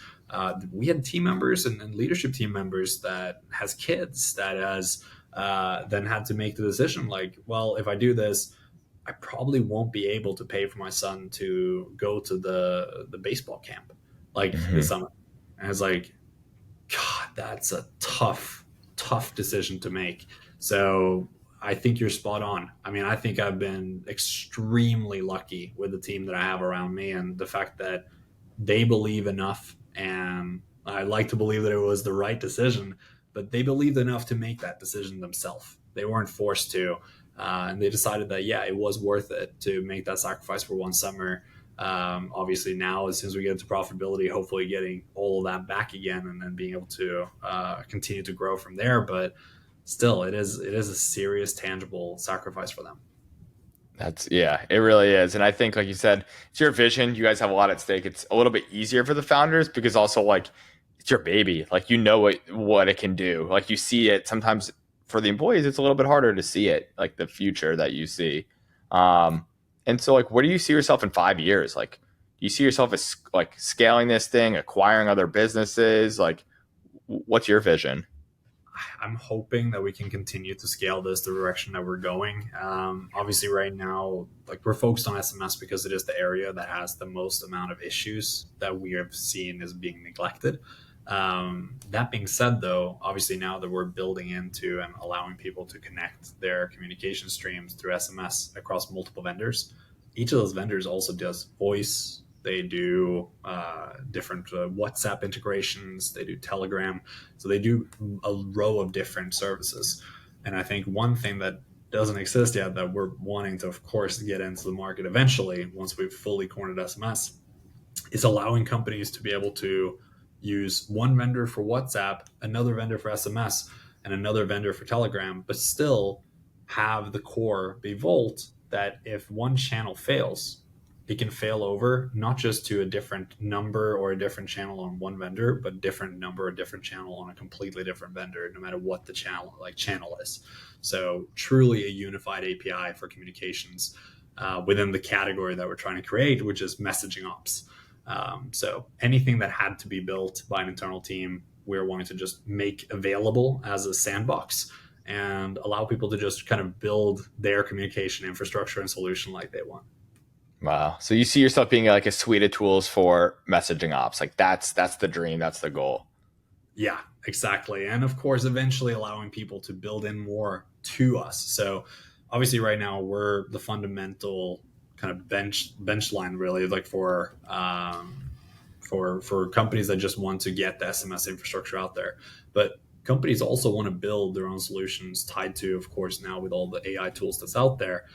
B: We had team members and leadership team members that has kids that has then had to make the decision, like, well, if I do this, I probably won't be able to pay for my son to go to the baseball camp like this summer. And it's like, God, that's a tough decision to make. So I think you're spot on. I mean, I think I've been extremely lucky with the team that I have around me, and the fact that they believe enough, and I like to believe that it was the right decision, but they believed enough to make that decision themselves. They weren't forced to. And they decided that, yeah, it was worth it to make that sacrifice for one summer. Obviously now, as soon as we get into profitability, hopefully getting all of that back again and then being able to continue to grow from there. But still, it is a serious, tangible sacrifice for them.
A: Yeah, it really is. And I think, like you said, it's your vision. You guys have a lot at stake. It's a little bit easier for the founders because also like it's your baby. Like you know what it can do. Like you see it. Sometimes for the employees, it's a little bit harder to see it, like the future that you see. Um, and so like where do you see yourself in 5 years? Like do you see yourself as like scaling this thing, acquiring other businesses? Like what's your vision?
B: I'm hoping that we can continue to scale this the direction that we're going. Obviously, right now, like we're focused on SMS because it is the area that has the most amount of issues that we have seen as being neglected. That being said, though, obviously now that we're building into and allowing people to connect their communication streams through SMS across multiple vendors, each of those vendors also does voice. They do different WhatsApp integrations. They do Telegram. So they do a row of different services. And I think one thing that doesn't exist yet that we're wanting to, of course, get into the market eventually once we've fully cornered SMS is allowing companies to be able to use one vendor for WhatsApp, another vendor for SMS, and another vendor for Telegram, but still have the core be Volt that if one channel fails, it can fail over not just to a different number or a different channel on one vendor, but different number or different channel on a completely different vendor, no matter what the channel is. So truly a unified API for communications within the category that we're trying to create, which is messaging ops. So anything that had to be built by an internal team, we're wanting to just make available as a sandbox and allow people to just kind of build their communication infrastructure and solution like they want.
A: Wow. So you see yourself being like a suite of tools for messaging ops. Like that's the dream, that's the goal.
B: Yeah, exactly. And of course, eventually allowing people to build in more to us. So obviously right now we're the fundamental kind of bench line really like for companies that just want to get the SMS infrastructure out there. But companies also want to build their own solutions tied to, of course, now with all the AI tools that's out there,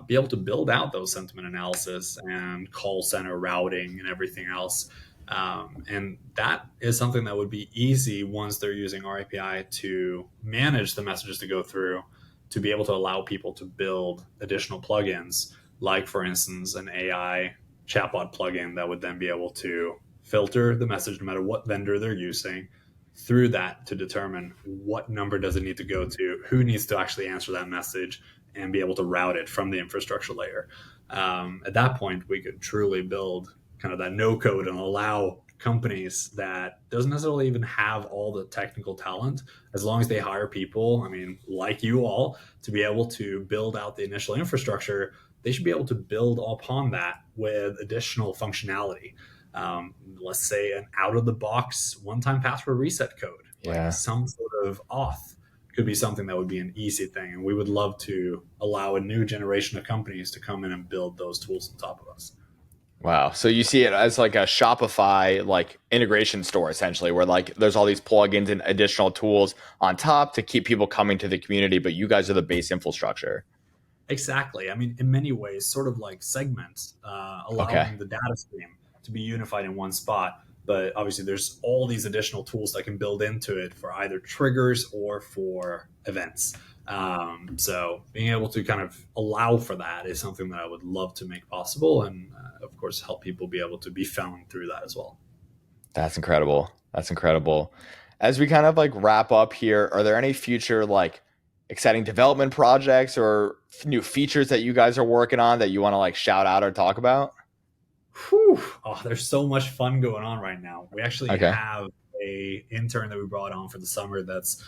B: be able to build out those sentiment analysis and call center routing and everything else. And that is something that would be easy once they're using our API to manage the messages to go through, to be able to allow people to build additional plugins, like, for instance, an AI chatbot plugin that would then be able to filter the message no matter what vendor they're using through that to determine what number does it need to go to, who needs to actually answer that message, and be able to route it from the infrastructure layer. At that point, we could truly build kind of that no code and allow companies that doesn't necessarily even have all the technical talent, as long as they hire people, I mean, like you all, to be able to build out the initial infrastructure, they should be able to build upon that with additional functionality. Let's say an out of the box one-time password reset code, like
A: Yeah.
B: some sort of auth could be something that would be an easy thing. And we would love to allow a new generation of companies to come in and build those tools on top of us.
A: Wow. So you see it as like a Shopify like integration store essentially where like there's all these plugins and additional tools on top to keep people coming to the community, but you guys are the base infrastructure.
B: Exactly. I mean, in many ways, sort of like segments,
A: Okay.
B: allowing the data stream to be unified in one spot. But obviously, there's all these additional tools that can build into it for either triggers or for events. So being able to kind of allow for that is something that I would love to make possible, and of course, help people be able to be found through that as well.
A: That's incredible. That's incredible. As we kind of like wrap up here, are there any future like exciting development projects or new features that you guys are working on that you want to like shout out or talk about?
B: Whew. Oh, there's so much fun going on right now. We actually
A: Okay.
B: have a intern that we brought on for the summer that's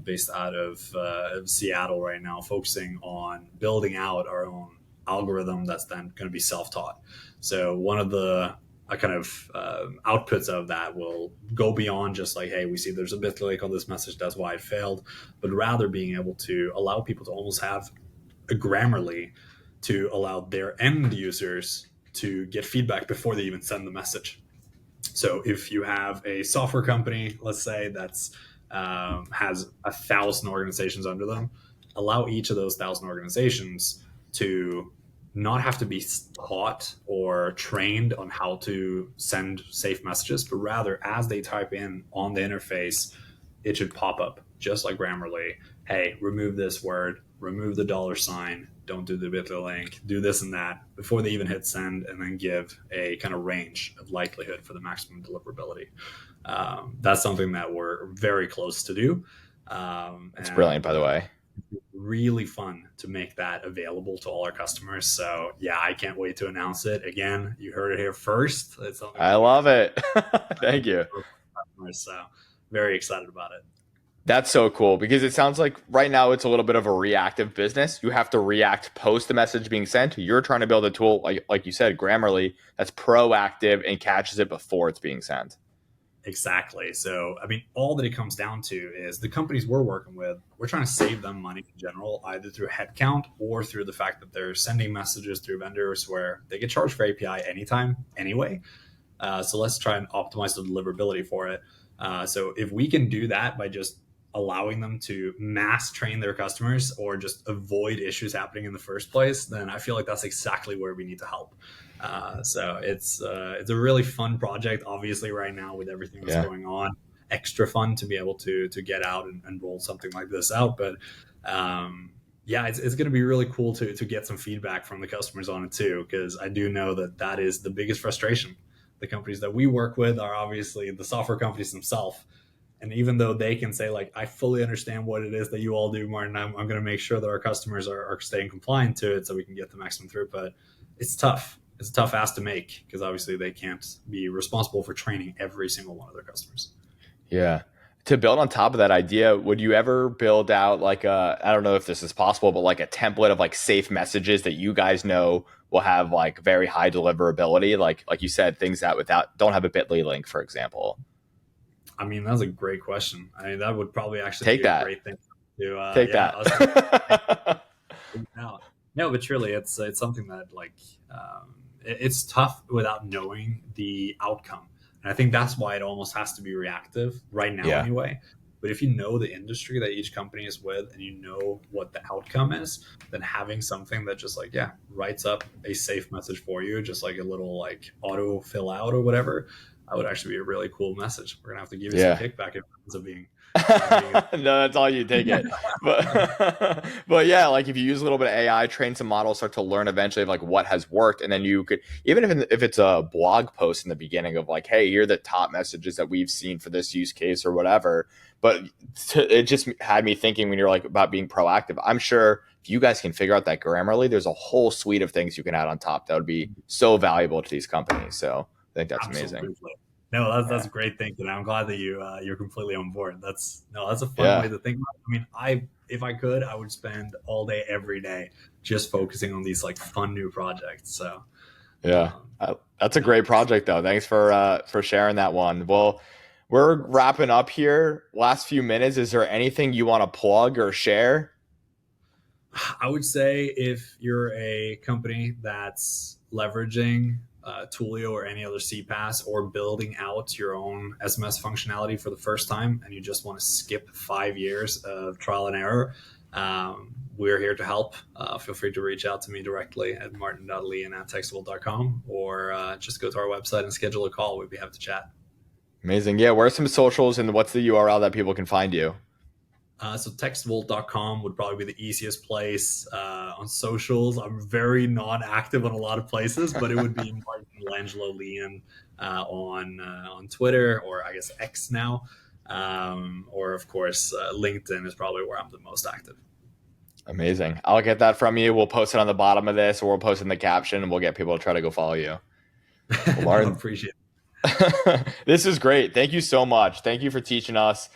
B: based out of Seattle right now, focusing on building out our own algorithm that's then going to be self-taught. So one of the kind of outputs of that will go beyond just like, hey, we see there's a bit like on this message, that's why it failed, but rather being able to allow people to almost have a Grammarly to allow their end users to get feedback before they even send the message. So if you have a software company, let's say that's has 1,000 organizations under them, allow each of those 1,000 organizations to not have to be taught or trained on how to send safe messages, but rather as they type in on the interface, it should pop up just like Grammarly. Hey, remove this word, remove the dollar sign, don't do the bit.ly link, do this and that before they even hit send, and then give a kind of range of likelihood for the maximum deliverability. That's something that we're very close to do.
A: It's brilliant, by the way.
B: Really fun to make that available to all our customers. So yeah, I can't wait to announce it. Again, you heard it here first. It's something
A: I love it. Thank you.
B: So very excited about it.
A: That's so cool, because it sounds like right now it's a little bit of a reactive business. You have to react post the message being sent. You're trying to build a tool, like you said, Grammarly, that's proactive and catches it before it's being sent.
B: Exactly. So, I mean, all that it comes down to is the companies we're working with, we're trying to save them money in general, either through headcount or through the fact that they're sending messages through vendors where they get charged for API anytime anyway. So let's try and optimize the deliverability for it. So if we can do that by just allowing them to mass train their customers or just avoid issues happening in the first place, then I feel like that's exactly where we need to help. So it's a really fun project, obviously right now with everything that's going on, extra fun to be able to get out and roll something like this out. But it's going to be really cool to get some feedback from the customers on it too, because I do know that is the biggest frustration. The companies that we work with are obviously the software companies themselves. And even though they can say, like, I fully understand what it is that you all do, Martin, I'm going to make sure that our customers are staying compliant to it so we can get the maximum throughput. It's tough. It's a tough ask to make, because obviously they can't be responsible for training every single one of their customers.
A: Yeah. To build on top of that idea, would you ever build out like I don't know if this is possible, but like a template of like safe messages that you guys know will have like very high deliverability? Like you said, things that don't have a bit.ly link, for example.
B: I mean, that's a great question. I mean, that would probably actually
A: Take
B: be
A: that.
B: a great thing to
A: Take that.
B: No, but surely it's something that like it's tough without knowing the outcome. And I think that's why it almost has to be reactive right now anyway. But if you know the industry that each company is with and you know what the outcome is, then having something that just like, writes up a safe message for you, just like a little like auto fill out or whatever, that would actually be a really cool message. We're going to have to give you some kickback if it ends up being.
A: No, that's all you take it. But yeah, like if you use a little bit of AI, train some models, start to learn eventually of like what has worked, and then you could, even if it's a blog post in the beginning of like, hey, here are the top messages that we've seen for this use case or whatever. But it just had me thinking, when you're like about being proactive, I'm sure if you guys can figure out that Grammarly, there's a whole suite of things you can add on top that would be so valuable to these companies. So I think that's amazing.
B: No, that's great thinking. I'm glad that you're completely on board. That's a fun way to think about it. I mean, if I could, I would spend all day, every day, just focusing on these like fun new projects. So
A: that's a great project though. Thanks for sharing that one. Well, we're wrapping up here. Last few minutes. Is there anything you want to plug or share?
B: I would say if you're a company that's leveraging Twilio or any other CPaaS, or building out your own SMS functionality for the first time, and you just want to skip 5 years of trial and error, we're here to help. Feel free to reach out to me directly at martin.lien@textable.com, or just go to our website and schedule a call. We'd be happy to chat.
A: Amazing. Yeah, where's some socials and what's the URL that people can find you?
B: So textable.com would probably be the easiest place. On socials, I'm very non-active on a lot of places, but it would be Martin Langelo Lien on Twitter, or I guess X now, or of course LinkedIn is probably where I'm the most active.
A: Amazing. I'll get that from you. We'll post it on the bottom of this, or we'll post it in the caption, and we'll get people to try to go follow you.
B: Well, Martin, I appreciate
A: it. This is great. Thank you so much. Thank you for teaching us.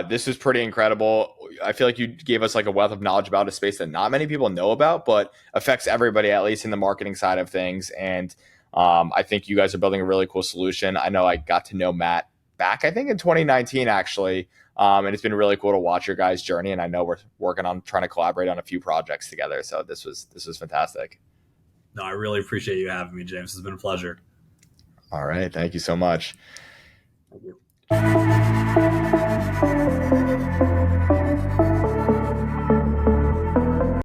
A: This is pretty incredible. I feel like you gave us like a wealth of knowledge about a space that not many people know about, but affects everybody, at least in the marketing side of things. And I think you guys are building a really cool solution. I know I got to know Matt back, I think in 2019, actually. And it's been really cool to watch your guys' journey. And I know we're working on trying to collaborate on a few projects together. So this was fantastic.
B: No, I really appreciate you having me, James. It's been a pleasure.
A: All right. Thank you so much.
B: Thank you.